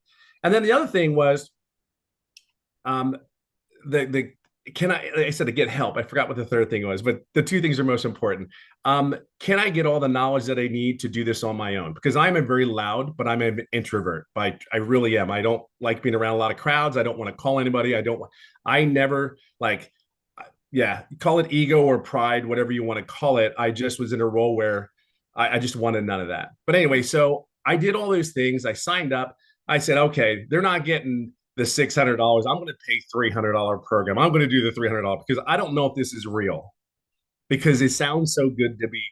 And then the other thing was, the can I, like I said, to get help. I forgot what the third thing was, but the two things are most important. Can I get all the knowledge that I need to do this on my own? Because I'm a very loud, but I'm an introvert. I really am. I don't like being around a lot of crowds. I don't want to call anybody. I never like, yeah, call it ego or pride, whatever you want to call it. I just was in a role where I just wanted none of that. But anyway, so I did all those things. I signed up. I said, okay, they're not getting the $600. I'm going to pay $300 program. I'm going to do the $300 because I don't know if this is real because it sounds so good to be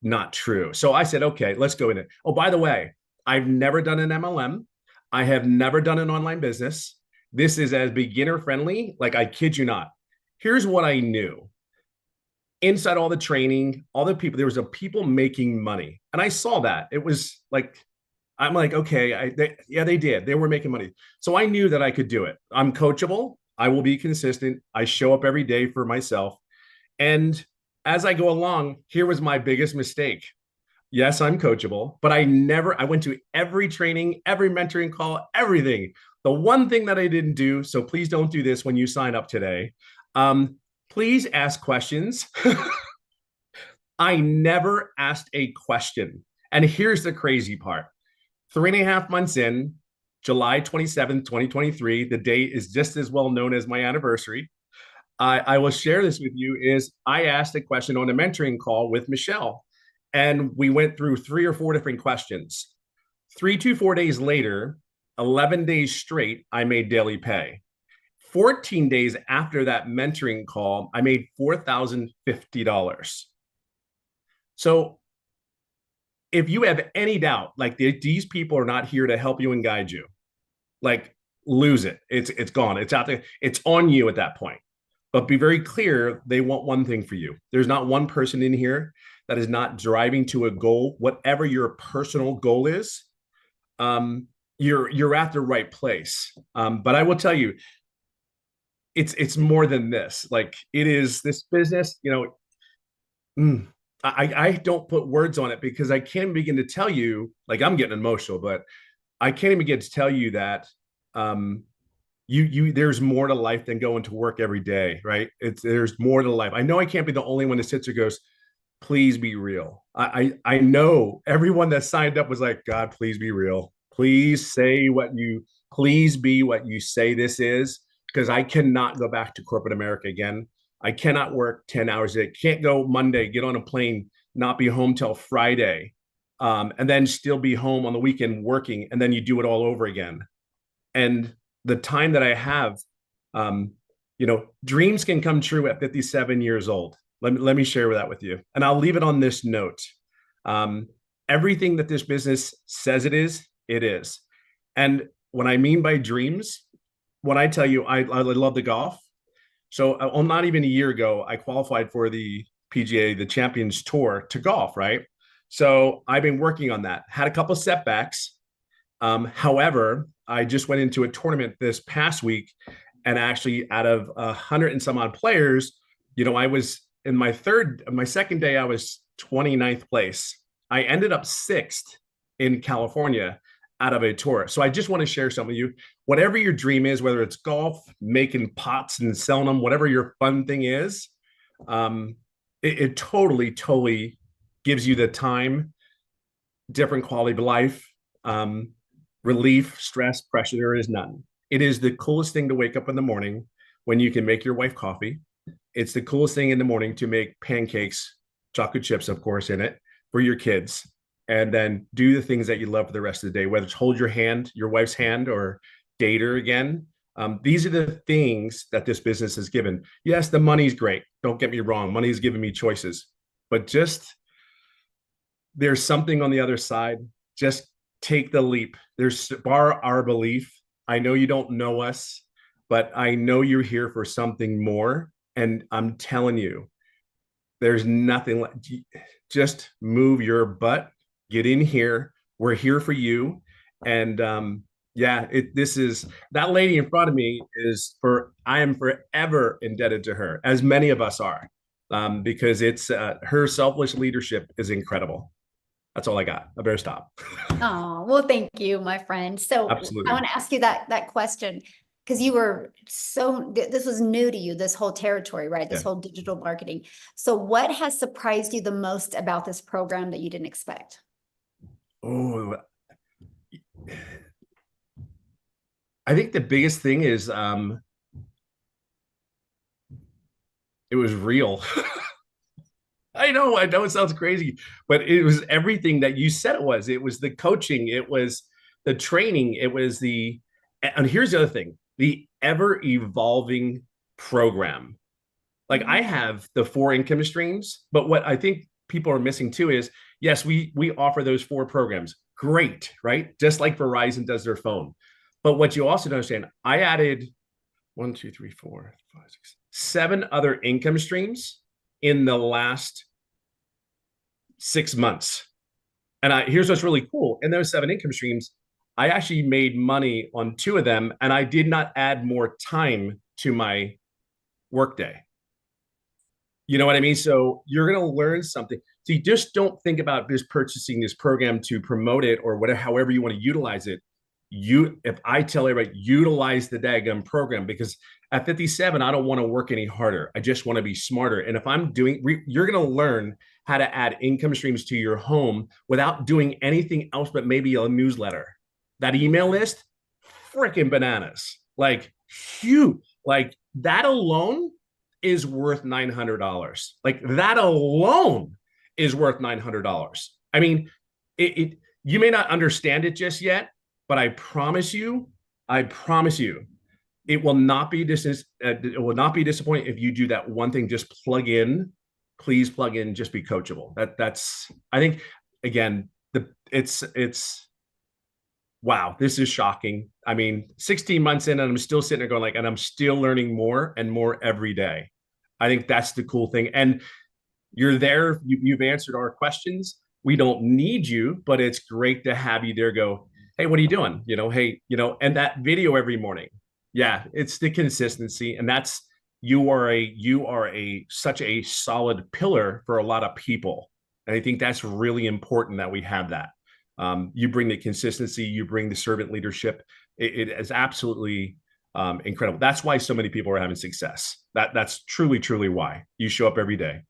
not true. So I said, okay, let's go in it. Oh, by the way, I've never done an MLM. I have never done an online business. This is as beginner friendly. Like, I kid you not. Here's what I knew. Inside all the training, all the people, there was a people making money. And I saw that. It was like, I'm like, okay, they did. They were making money. So I knew that I could do it. I'm coachable. I will be consistent. I show up every day for myself. And as I go along, here was my biggest mistake. Yes, I'm coachable, but I went to every training, every mentoring call, everything. The one thing that I didn't do, so please don't do this when you sign up today. Please ask questions. I never asked a question. And here's the crazy part. 3.5 months in, July 27th, 2023, the date is just as well known as my anniversary. I will share this with you is I asked a question on a mentoring call with Michelle, and we went through 3 or 4 different questions. 3 to 4 days later, 11 days straight, I made daily pay. 14 days after that mentoring call, I made $4,050. So if you have any doubt, like these people are not here to help you and guide you, like lose it. It's gone. It's out there. It's on you at that point. But be very clear, they want one thing for you. There's not one person in here that is not driving to a goal, whatever your personal goal is. You're at the right place. But I will tell you, it's more than this. Like, it is this business, I don't put words on it because I can't begin to tell you, like, I'm getting emotional, but I can't even begin to tell you that there's more to life than going to work every day, right? There's more to life. I know I can't be the only one that sits or goes, please be real. I know everyone that signed up was like, God, please be real. Please please be what you say this is, because I cannot go back to corporate America again. I cannot work 10 hours a day. Can't go Monday, get on a plane, not be home till Friday, and then still be home on the weekend working, and then you do it all over again. And the time that I have, dreams can come true at 57 years old. Let me share that with you. And I'll leave it on this note. Everything that this business says it is. And what I mean by dreams, when I tell you I love the golf. So not even a year ago, I qualified for the PGA, the Champions Tour, to golf, right? So I've been working on that. Had a couple of setbacks. However, I just went into a tournament this past week, and actually out of 100 and some odd players, I was in my second day, I was 29th place. I ended up 6th in California out of a tour. So I just want to share something with you. Whatever your dream is, whether it's golf, making pots and selling them, whatever your fun thing is, it totally gives you the time, different quality of life, relief, stress, pressure. There is none. It is the coolest thing to wake up in the morning when you can make your wife coffee. It's the coolest thing in the morning to make pancakes, chocolate chips, of course, in it for your kids, and then do the things that you love for the rest of the day, whether it's hold your hand, your wife's hand, or date her again. These are the things that this business has given. Yes, the money's great. Don't get me wrong. Money's given me choices, but there's something on the other side. Just take the leap. There's our belief. I know you don't know us, but I know you're here for something more. And I'm telling you, there's nothing like, just move your butt, get in here. We're here for you. And this is that lady in front of me I am forever indebted to her, as many of us are, because it's her selfless leadership is incredible. That's all I got. I better stop. Oh, well, thank you, my friend. So Absolutely. I want to ask you that question. because you were this was new to you, this whole territory, right? This Yeah. whole digital marketing. So what has surprised you the most about this program that you didn't expect? Oh, I think the biggest thing is it was real. I know it sounds crazy, but it was everything that you said it was. It was the coaching, it was the training, it was and here's the other thing, the ever evolving program. Like I have the 4 income streams, but what I think people are missing too is, yes, we offer those 4 programs. Great, right? Just like Verizon does their phone. But what you also don't understand, I added 1, 2, 3, 4, 5, 6, 7 other income streams in the last 6 months. And here's what's really cool. In those 7 income streams, I actually made money on 2 of them, and I did not add more time to my workday. You know what I mean? So you're going to learn something. So you just don't think about just purchasing this program to promote it or whatever, however you want to utilize it. If I tell everybody, utilize the daggum program, because at 57, I don't want to work any harder. I just want to be smarter. And if I'm you're going to learn how to add income streams to your home without doing anything else but maybe a newsletter. That email list, freaking bananas. Like huge. Like that alone is worth $900. Like that alone is worth $900. I mean, you may not understand it just yet, but I promise you, it will not be it will not be disappointing if you do that one thing. Just plug in, please plug in. Just be coachable. That's I think again it's wow. This is shocking. I mean, 16 months in, and I'm still sitting there going like, and I'm still learning more and more every day. I think that's the cool thing. And you're there. You've answered our questions. We don't need you, but it's great to have you there. Go, hey, what are you doing? Hey, and that video every morning. Yeah, it's the consistency, and that's you are such a solid pillar for a lot of people, and I think that's really important that we have that. You bring the consistency, you bring the servant leadership. It is absolutely incredible. That's why so many people are having success. That's truly why you show up every day.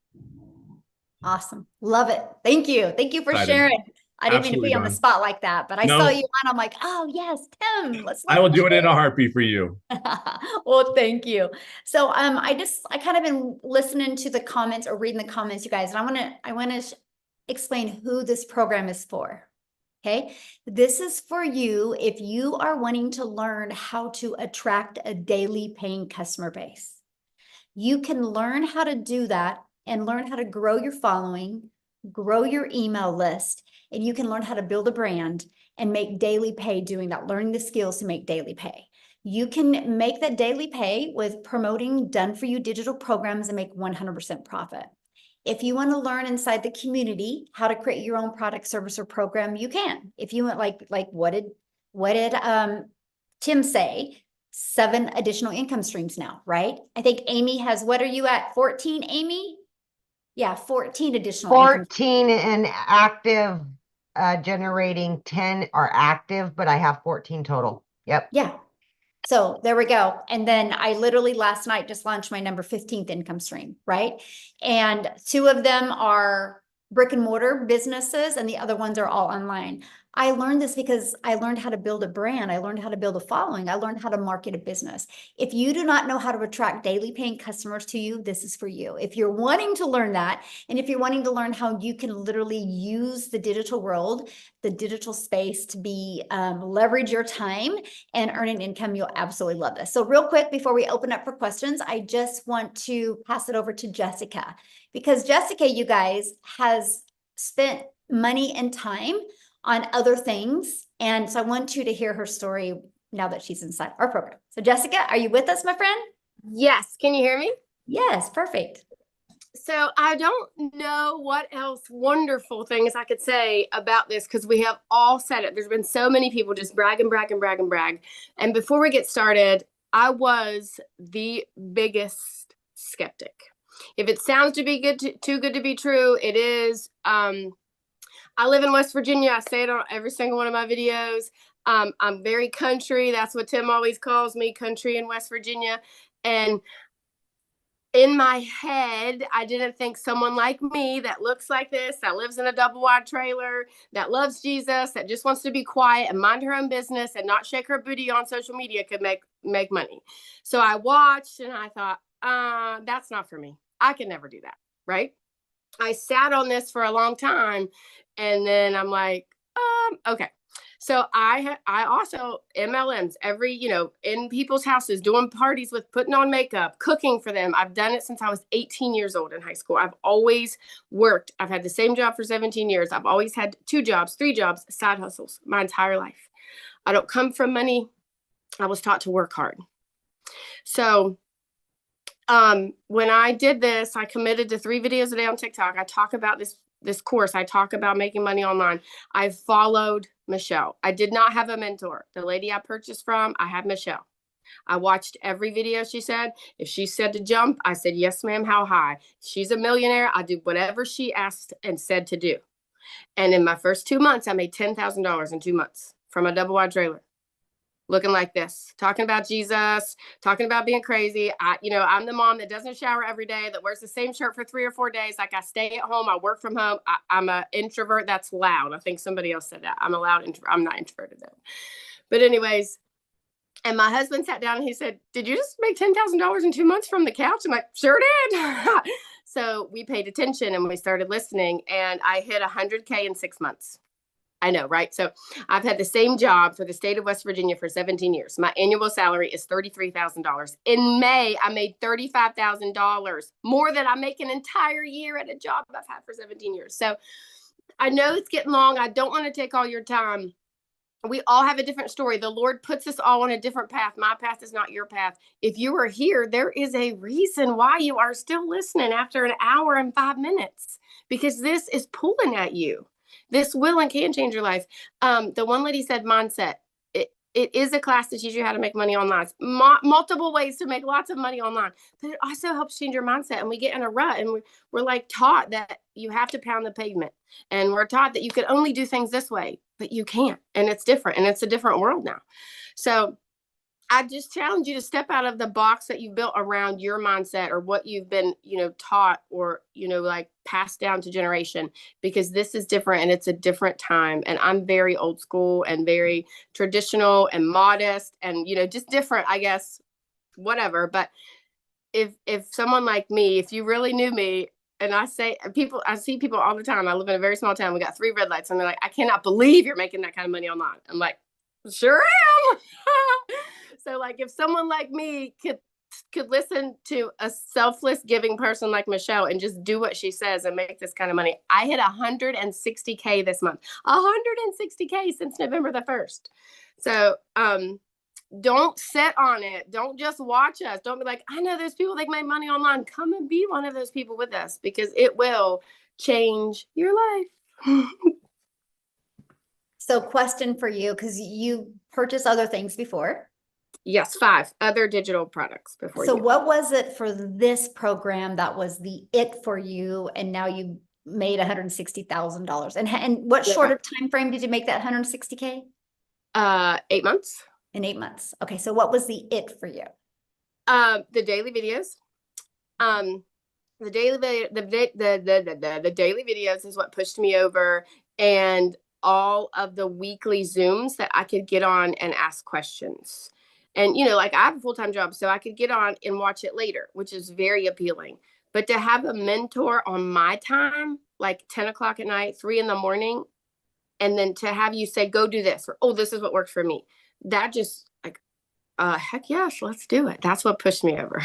Awesome. Love it. Thank you. Thank you for Excited. sharing. I didn't mean to Absolutely, be on the Dawn. spot like that, but I No. saw you and I'm like, oh yes, Tim, let's I will do it in a heartbeat for you. Well, thank you. So I kind of been listening to the comments or reading the comments, you guys, and I want to explain who this program is for. Okay. This is for you if you are wanting to learn how to attract a daily paying customer base. You can learn how to do that and learn how to grow your following, grow your email list, and you can learn how to build a brand and make daily pay doing that, learning the skills to make daily pay. You can make that daily pay with promoting done for you digital programs and make 100% profit. If you want to learn inside the community how to create your own product, service, or program, you can. If you want, like what did Tim say? 7 additional income streams now, right? I think Amy has, what are you at? 14, Amy? Yeah, 14 additional. 14 and active, generating 10 are active, but I have 14 total. Yep. Yeah. So there we go. And then I literally last night just launched my number 15th income stream, right? And 2 of them are brick and mortar businesses and the other ones are all online. I learned this because I learned how to build a brand. I learned how to build a following. I learned how to market a business. If you do not know how to attract daily paying customers to you, this is for you. If you're wanting to learn that, and if you're wanting to learn how you can literally use the digital world, the digital space to be leverage your time and earn an income, you'll absolutely love this. So real quick, before we open up for questions, I just want to pass it over to Jessica, because Jessica, you guys, has spent money and time on other things. And so I want you to hear her story now that she's inside our program. So Jessica, are you with us, my friend? Yes. Can you hear me? Yes, perfect. So I don't know what else wonderful things I could say about this because we have all said it. There's been so many people just brag and brag and brag and brag. And before we get started, I was the biggest skeptic. If it sounds to be too good to be true, it is. I live in West Virginia. I say it on every single one of my videos. I'm very country. That's what Tim always calls me, country in West Virginia. And in my head, I didn't think someone like me that looks like this, that lives in a double wide trailer, that loves Jesus, that just wants to be quiet and mind her own business and not shake her booty on social media could make money. So I watched and I thought, that's not for me. I can never do that. Right. I sat on this for a long time and then I'm like, okay. So I also MLMs every, in people's houses, doing parties with putting on makeup, cooking for them. I've done it since I was 18 years old in high school. I've always worked. I've had the same job for 17 years. I've always had 2 jobs, 3 jobs, side hustles my entire life. I don't come from money. I was taught to work hard. So when I did this, I committed to 3 videos a day on TikTok. I talk about this course. I talk about making money online. I followed Michelle. I did not have a mentor. The lady I purchased from, I had Michelle. I watched every video she said. If she said to jump, I said, yes, ma'am, how high? She's a millionaire. I do whatever she asked and said to do. And in my first 2 months, I made $10,000 in 2 months from a double wide trailer. Looking like this, talking about Jesus, talking about being crazy. I'm the mom that doesn't shower every day, that wears the same shirt for 3 or 4 days. Like I stay at home, I work from home. I'm an introvert. That's loud. I think somebody else said that. I'm a loud introvert. I'm not introverted though. But anyways, and my husband sat down and he said, did you just make $10,000 in 2 months from the couch? I'm like, sure did. So we paid attention and we started listening and I hit 100K in 6 months. I know, right? So I've had the same job for the state of West Virginia for 17 years. My annual salary is $33,000. In May, I made $35,000, more than I make an entire year at a job I've had for 17 years. So I know it's getting long. I don't want to take all your time. We all have a different story. The Lord puts us all on a different path. My path is not your path. If you are here, there is a reason why you are still listening after an hour and 5 minutes, because this is pulling at you. This will and can change your life. The one lady said mindset. It is a class to teach you how to make money online. Multiple ways to make lots of money online. But it also helps change your mindset. And we get in a rut and we're like taught that you have to pound the pavement. And we're taught that you can only do things this way, but you can't. And it's different. And it's a different world now. So I just challenge you to step out of the box that you've built around your mindset or what you've been, taught or, like passed down to generation, because this is different and it's a different time. And I'm very old school and very traditional and modest and, just different, I guess, whatever. But if someone like me, if you really knew me, and I see people all the time. I live in a very small town. We got 3 red lights and they're like, I cannot believe you're making that kind of money online. I'm like, sure am. So like if someone like me could listen to a selfless giving person like Michelle and just do what she says and make this kind of money. I hit 160K this month, 160K since November the 1st. So don't sit on it. Don't just watch us. Don't be like, I know there's people that make money online. Come and be one of those people with us, because it will change your life. So question for you, because you purchased other things before. Yes, 5 other digital products before. So what was it for this program that was the it for you? And now you made $160,000. And what shorter time frame did you make that 160K? 8 months. In 8 months. Okay. So what was the it for you? The daily videos. The daily videos is what pushed me over, and all of the weekly Zooms that I could get on and ask questions. And, like I have a full-time job, so I could get on and watch it later, which is very appealing. But to have a mentor on my time, like 10 o'clock at night, 3 in the morning, and then to have you say, go do this, or, oh, this is what works for me. That just like, heck yes, let's do it. That's what pushed me over.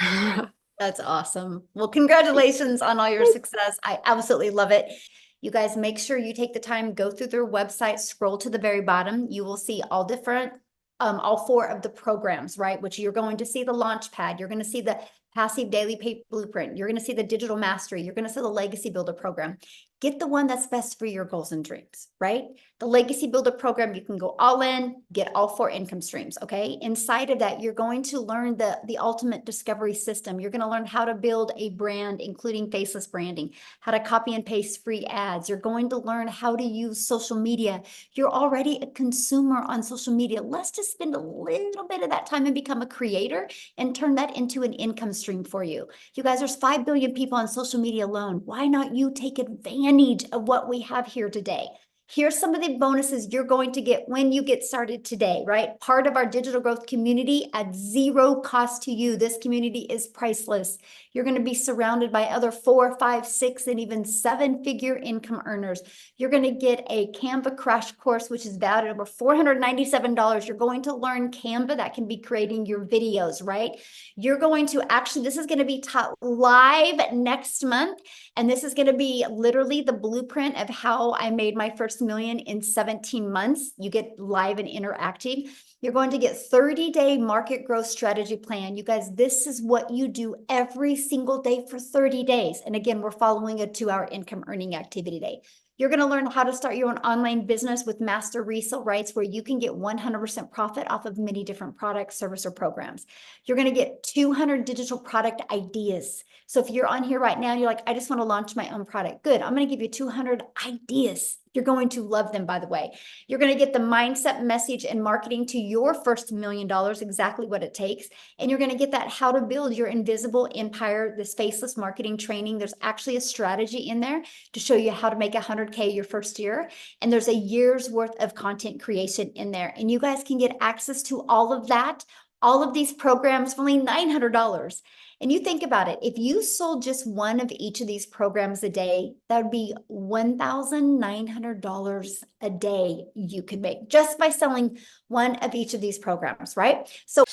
That's awesome. Well, congratulations on all your success. I absolutely love it. You guys make sure you take the time, go through their website, scroll to the very bottom. You will see all different, all 4 of the programs, right? Which you're going to see the launch pad. You're going to see the Passive Daily Pay Blueprint. You're going to see the Digital Mastery. You're going to see the Legacy Builder program. Get the one that's best for your goals and dreams, right? The Legacy Builder program, you can go all in, get all 4 income streams, okay? Inside of that, you're going to learn the ultimate discovery system. You're going to learn how to build a brand, including faceless branding, how to copy and paste free ads. You're going to learn how to use social media. You're already a consumer on social media. Let's just spend a little bit of that time and become a creator and turn that into an income stream for you. You guys, there's 5 billion people on social media alone. Why not you take advantage of what we have here today? Here's some of the bonuses you're going to get when you get started today, right? Part of our digital growth community at 0 cost to you. This community is priceless. You're going to be surrounded by other 4, 5, 6, and even 7-figure income earners. You're going to get a Canva crash course, which is valued at over $497. You're going to learn Canva that can be creating your videos, right? You're going to actually, this is going to be taught live next month. And this is going to be literally the blueprint of how I made my first million in 17 months. You get live and interactive. You're going to get 30-day market growth strategy plan. You guys, this is what you do every single day for 30 days. And again, we're following a 2-hour income earning activity day. You're going to learn how to start your own online business with master resale rights where you can get 100% profit off of many different products, service, or programs. You're going to get 200 digital product ideas. So if you're on here right now, you're like, I just want to launch my own product. Good. I'm going to give you 200 ideas. You're going to love them, by the way. You're going to get the mindset, message, and marketing to your first $1 million, exactly what it takes. And you're going to get that how to build your invisible empire, this faceless marketing training. There's actually a strategy in there to show you how to make 100K your first year. And there's a year's worth of content creation in there. And you guys can get access to all of that, all of these programs for only $900. And you think about it, if you sold just one of each of these programs a day, that would be $1,900 a day you could make just by selling one of each of these programs, right? So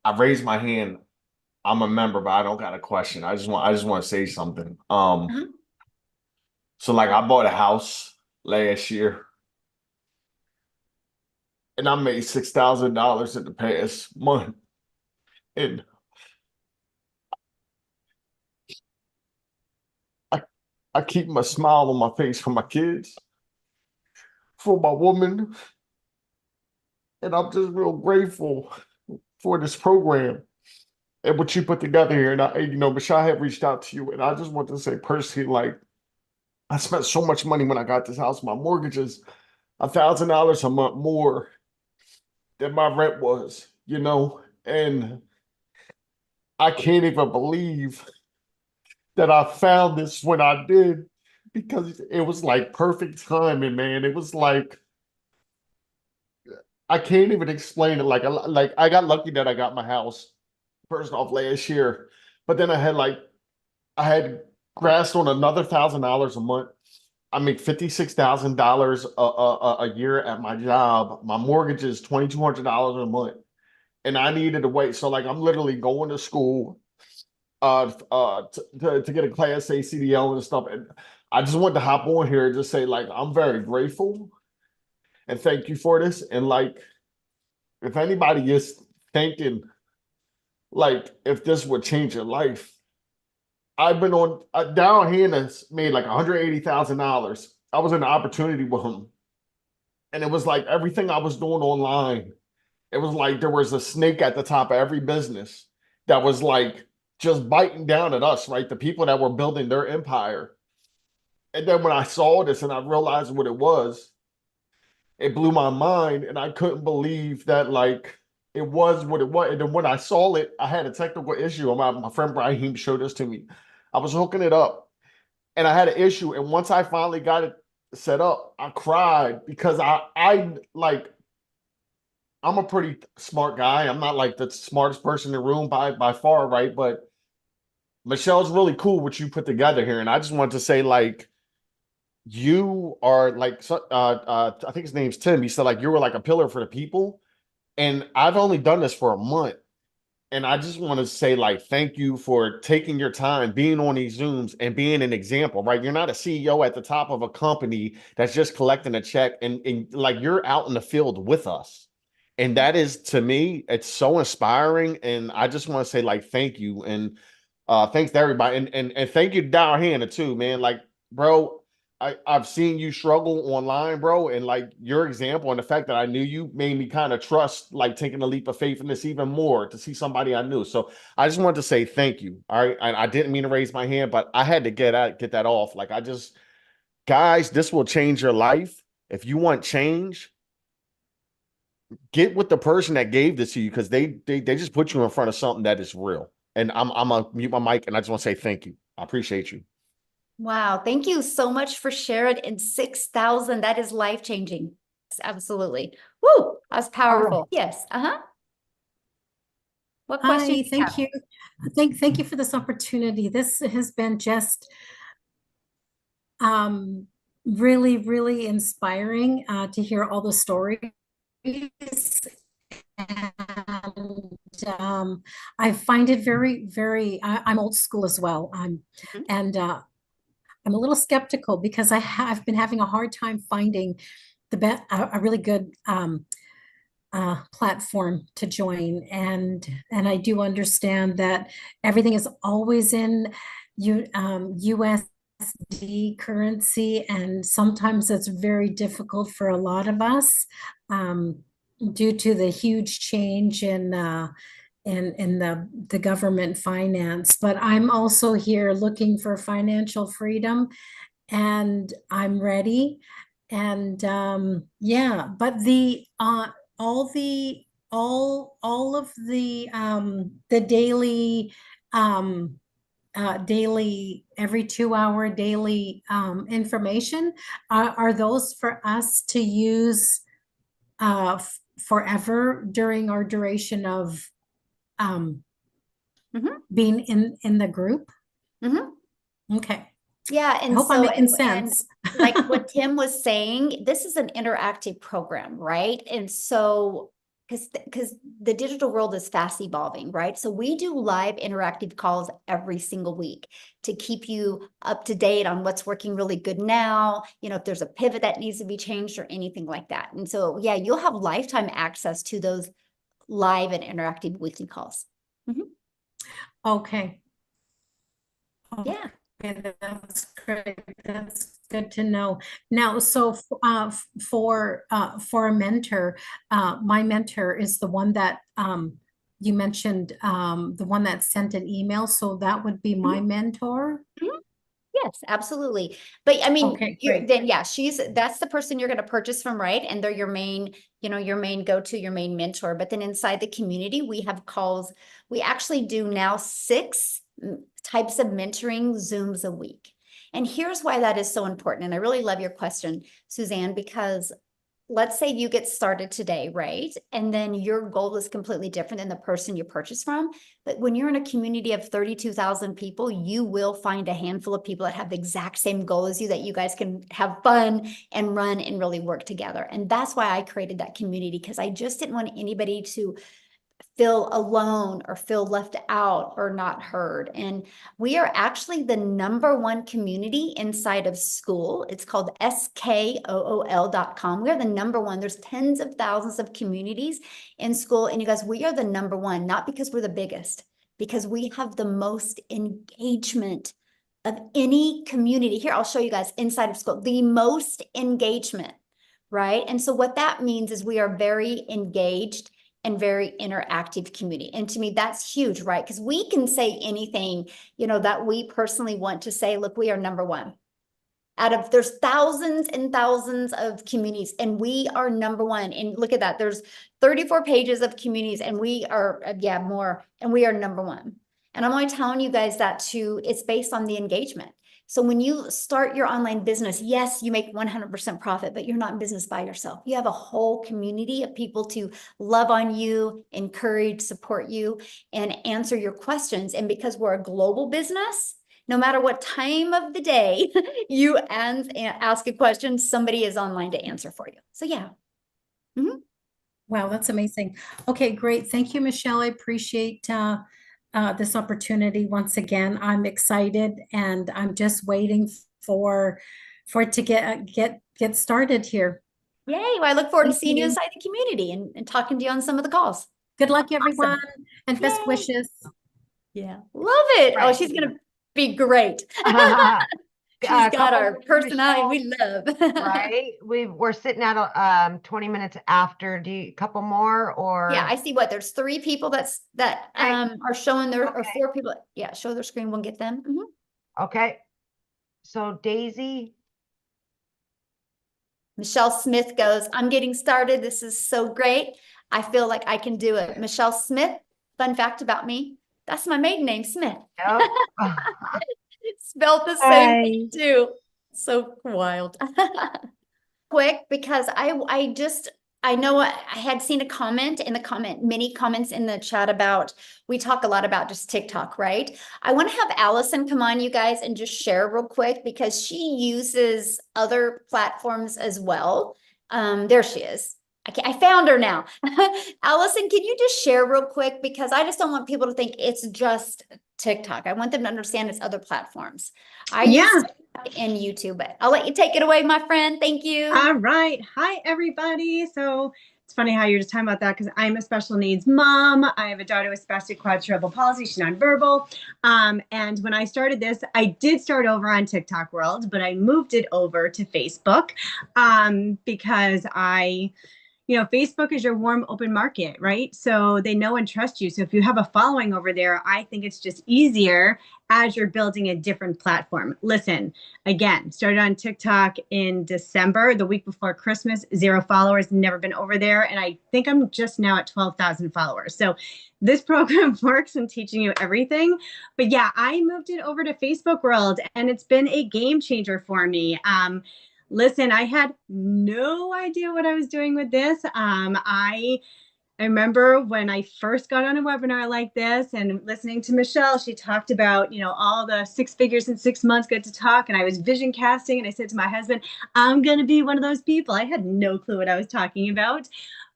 I raised my hand. I'm a member, but I don't got a question. I just want to say something. So like I bought a house last year and I made $6,000 in the past month. And I keep my smile on my face for my kids, for my woman, and I'm just real grateful for this program and what you put together here. And Michelle had reached out to you, and I just want to say personally, like, I spent so much money when I got this house. My mortgage is $1,000 a month more than my rent was, and I can't even believe that I found this when I did, because it was like perfect timing, man. It was like, I can't even explain it. Like I got lucky that I got my house first off last year, but then I had grasped on another $1,000 a month. I make $56,000 a year at my job. My mortgage is $2,200 a month, and I needed to wait. So like I'm literally going to school to get a Class A CDL and stuff. And I just wanted to hop on here and just say, like, I'm very grateful and thank you for this. And like, if anybody is thinking, like, if this would change your life, I've been on Down Hannah's made like $180,000. I was in the opportunity with him, and it was like everything I was doing online. It was like there was a snake at the top of every business that was like just biting down at us, right? The people that were building their empire. And then when I saw this and I realized what it was, it blew my mind, and I couldn't believe that like it was what it was. And then when I saw it, I had a technical issue. My friend Brahim showed this to me. I was hooking it up and I had an issue. And once I finally got it set up, I cried because I'm a pretty smart guy. I'm not like the smartest person in the room by far, right? But Michelle's really cool what you put together here. And I just want to say, like, you are like, I think his name's Tim. He said, like, you were like a pillar for the people. And I've only done this for a month. And I just want to say, like, thank you for taking your time, being on these Zooms and being an example, right? You're not a CEO at the top of a company that's just collecting a check, and like, you're out in the field with us. And that is, to me, it's so inspiring. And I just want to say, like, thank you. And thanks to everybody. And thank you to Down Hannah too, man. Like, bro, I've seen you struggle online, bro. And like your example and the fact that I knew you made me kind of trust, like, taking a leap of faith in this even more to see somebody I knew. So I just wanted to say thank you. All right. And I didn't mean to raise my hand, but I had to get that off. Like, guys, this will change your life. If you want change, get with the person that gave this to you, because they just put you in front of something that is real. And I'm gonna mute my mic, and I just want to say thank you. I appreciate you. Wow. Thank you so much for sharing. And 6,000, that is life-changing. Absolutely. Woo, that's powerful. Yes. Uh-huh. What question? Hi, thank you. Thank you for this opportunity. This has been just really, really inspiring to hear all the stories. And I find it very, very, I'm old school as well. And I'm a little skeptical because I've been having a hard time finding a really good platform to join. And I do understand that everything is always in USD currency, and sometimes it's very difficult for a lot of us due to the huge change in the government finance. But I'm also here looking for financial freedom, and I'm ready. And yeah, but all of the daily every 2 hour daily information are those for us to use forever during our duration of being in the group. Okay. Yeah, I and hope I'm making sense. Like what Tim was saying, this is an interactive program, right? And so, because the digital world is fast evolving, right? So we do live interactive calls every single week to keep you up to date on what's working really good now, you know, if there's a pivot that needs to be changed or anything like that. And so, yeah, you'll have lifetime access to those live and interactive weekly calls. Okay. Yeah. Okay, that's great. That's good to know. Now, so for a mentor, my mentor is the one that you mentioned, the one that sent an email. So that would be my mentor. Yes, absolutely. But I mean, Okay, then yeah, that's the person you're going to purchase from, right? And they're your main, your main go-to, your main mentor. But then inside the community, we have calls. We actually do now 6 types of mentoring Zooms a week. And here's why that is so important. And I really love your question, Suzanne, because let's say you get started today, right? And then your goal is completely different than the person you purchase from. But when you're in a community of 32,000 people, you will find a handful of people that have the exact same goal as you, that you guys can have fun and run and really work together. And that's why I created that community, because I just didn't want anybody to feel alone or feel left out or not heard. And we are actually the #1 community inside of school. It's called skool.com. We are the #1. There's tens of thousands of communities in school. And you guys, we are the #1, not because we're the biggest, because we have the most engagement of any community. Here, I'll show you guys inside of school, the most engagement, right? And so what that means is we are very engaged and very interactive community. And to me, that's huge, right? Because we can say anything, that we personally want to say. Look, we are #1. There's thousands and thousands of communities, and we are #1. And look at that. There's 34 pages of communities, and we are, more, and we are #1. And I'm only telling you guys that it's based on the engagement. So when you start your online business, yes, you make 100% profit, but you're not in business by yourself. You have a whole community of people to love on you, encourage, support you, and answer your questions. And because we're a global business, no matter what time of the day you ask a question, somebody is online to answer for you. So yeah. Wow, that's amazing. Okay, great. Thank you, Michelle. I appreciate this opportunity once again. I'm excited, and I'm just waiting for it to get started here. Yay. Well, I look forward to Thank seeing you you. inside the community and talking to you on some of the calls. Good luck, everyone, and best Yay. wishes. Yeah. Love it. Oh, Right. she's going to be great. She's got couple our more for personality Michelle, we love. right? We're sitting at 20 minutes after. Do you couple more or? Yeah, I see what there's 3 people that Right. are showing their or Okay. 4 people. Yeah, show their screen. We'll get them. Mhm. Okay. So Daisy, Michelle Smith goes, I'm getting started. This is so great. I feel like I can do it. Michelle Smith, fun fact about me. That's my maiden name, Smith. yep. Spelled the same thing too. So wild. Quick, because I know I had seen a comment in the many comments in the chat about, we talk a lot about just TikTok, right? I want to have Allison come on, you guys, and just share real quick because she uses other platforms as well. There she is. I found her now. Allison, can you just share real quick? Because I just don't want people to think it's just TikTok. I want them to understand it's other platforms. I use TikTok and YouTube, but I'll let you take it away, my friend. Thank you. All right. Hi, everybody. So it's funny how you're just talking about that because I'm a special needs mom. I have a daughter with spastic quadruple palsy. She's nonverbal. And when I started this, I did start over on TikTok World, but I moved it over to Facebook because Facebook is your warm, open market, right? So they know and trust you. So if you have a following over there, I think it's just easier as you're building a different platform. Listen, again, started on TikTok in December, the week before Christmas, 0 followers, never been over there. And I think I'm just now at 12,000 followers. So this program works in teaching you everything. But yeah, I moved it over to Facebook World and it's been a game changer for me. Listen, I had no idea what I was doing with this. I remember when I first got on a webinar like this and listening to Michelle, she talked about, all the 6 figures in 6 months, good to talk. And I was vision casting and I said to my husband, I'm going to be one of those people. I had no clue what I was talking about.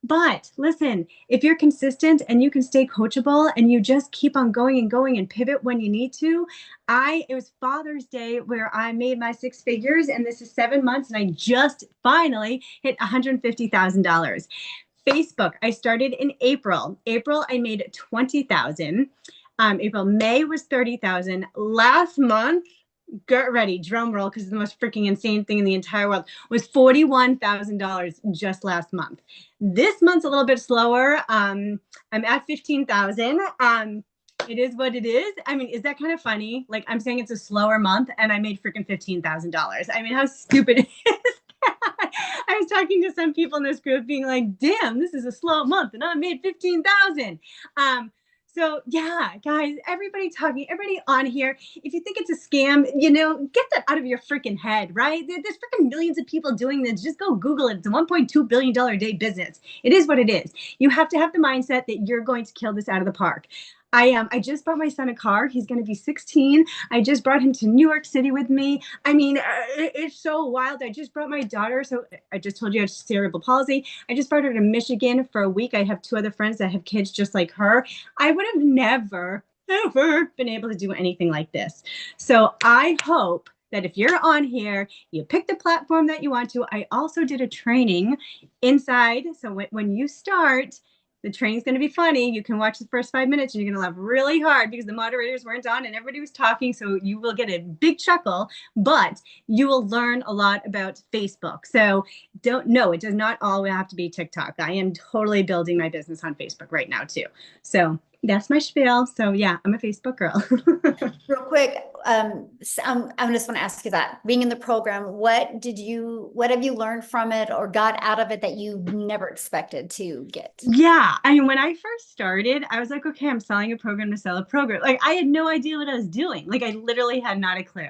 But listen, if you're consistent and you can stay coachable and you just keep on going and going and pivot when you need to, it was Father's Day where I made my 6 figures and this is 7 months and I just finally hit $150,000. Facebook, I started in April. April, I made 20,000. May was 30,000. Last month, get ready, drum roll, because the most freaking insane thing in the entire world was $41,000 just last month. This month's a little bit slower. I'm at 15,000. It is what it is. I mean, is that kind of funny? Like I'm saying it's a slower month and I made freaking $15,000. I mean, how stupid is that? I was talking to some people in this group being like, damn, this is a slow month and I made 15,000. So yeah, guys, everybody on here, if you think it's a scam, get that out of your freaking head, right? There's freaking millions of people doing this. Just go Google it. It's a $1.2 billion a day business. It is what it is. You have to have the mindset that you're going to kill this out of the park. I just bought my son a car. He's going to be 16. I just brought him to New York City with me. I mean, it's so wild. I just brought my daughter. So I just told you I have cerebral palsy. I just brought her to Michigan for a week. I have 2 other friends that have kids just like her. I would have never, ever been able to do anything like this. So I hope that if you're on here, you pick the platform that you want to. I also did a training inside. So when you start, the training's going to be funny. You can watch the first 5 minutes and you're going to laugh really hard because the moderators weren't on and everybody was talking. So you will get a big chuckle, but you will learn a lot about Facebook. So it does not all have to be TikTok. I am totally building my business on Facebook right now too. So that's my spiel. So yeah, I'm a Facebook girl. Real quick, I just want to ask you that. Being in the program, what have you learned from it or got out of it that you never expected to get? Yeah, I mean, when I first started, I was like, okay, I'm selling a program to sell a program. Like I had no idea what I was doing. Like I literally had not a clue.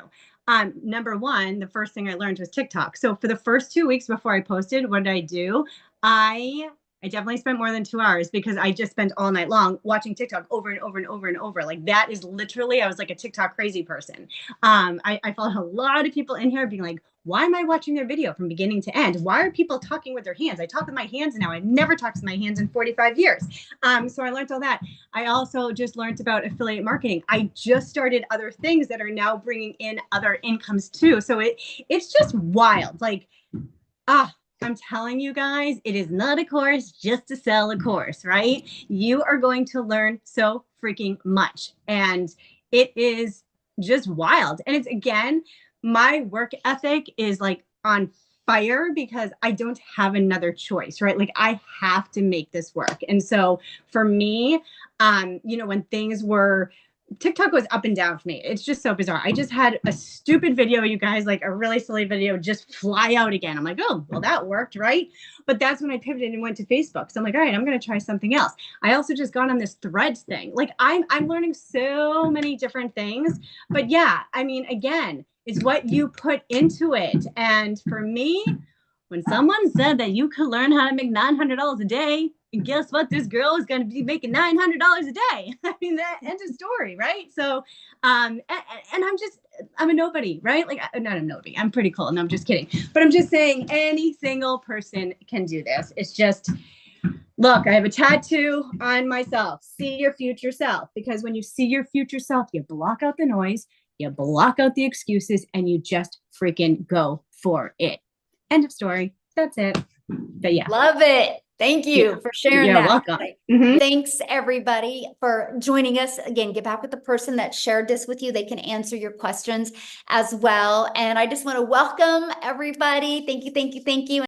Number one, the first thing I learned was TikTok. So for the first 2 weeks before I posted, what did I do? I definitely spent more than 2 hours because I just spent all night long watching TikTok over and over and over and over. Like that is literally, I was like a TikTok crazy person. I followed a lot of people in here being like, why am I watching their video from beginning to end? Why are people talking with their hands? I talk with my hands now. I've never talked with my hands in 45 years. So I learned all that. I also just learned about affiliate marketing. I just started other things that are now bringing in other incomes too. So it's just wild. Like, I'm telling you guys, it is not a course just to sell a course, right? You are going to learn so freaking much. And it is just wild. And it's, again, my work ethic is like on fire because I don't have another choice, right? Like I have to make this work. And so for me, you know, when things were, TikTok was up and down for me. It's just so bizarre. I just had a stupid video, you guys, like a really silly video just fly out again. I'm like, oh, well, that worked, right? But that's when I pivoted and went to Facebook. So I'm like, all right, I'm going to try something else. I also just got on this Threads thing. Like I'm learning so many different things. But yeah, I mean, again, it's what you put into it. And for me, when someone said that you could learn how to make $900 a day, and guess what? This girl is going to be making $900 a day. I mean, that end of story, right? So, and I'm a nobody, right? Like, not a nobody. I'm pretty cool. No, I'm just kidding. But I'm just saying any single person can do this. It's just, look, I have a tattoo on myself. See your future self. Because when you see your future self, you block out the noise, you block out the excuses, and you just freaking go for it. End of story. That's it. But yeah. Love it. Thank you for sharing that. Welcome. Mm-hmm. Thanks everybody for joining us. Again, get back with the person that shared this with you. They can answer your questions as well. And I just want to welcome everybody. Thank you, thank you, thank you.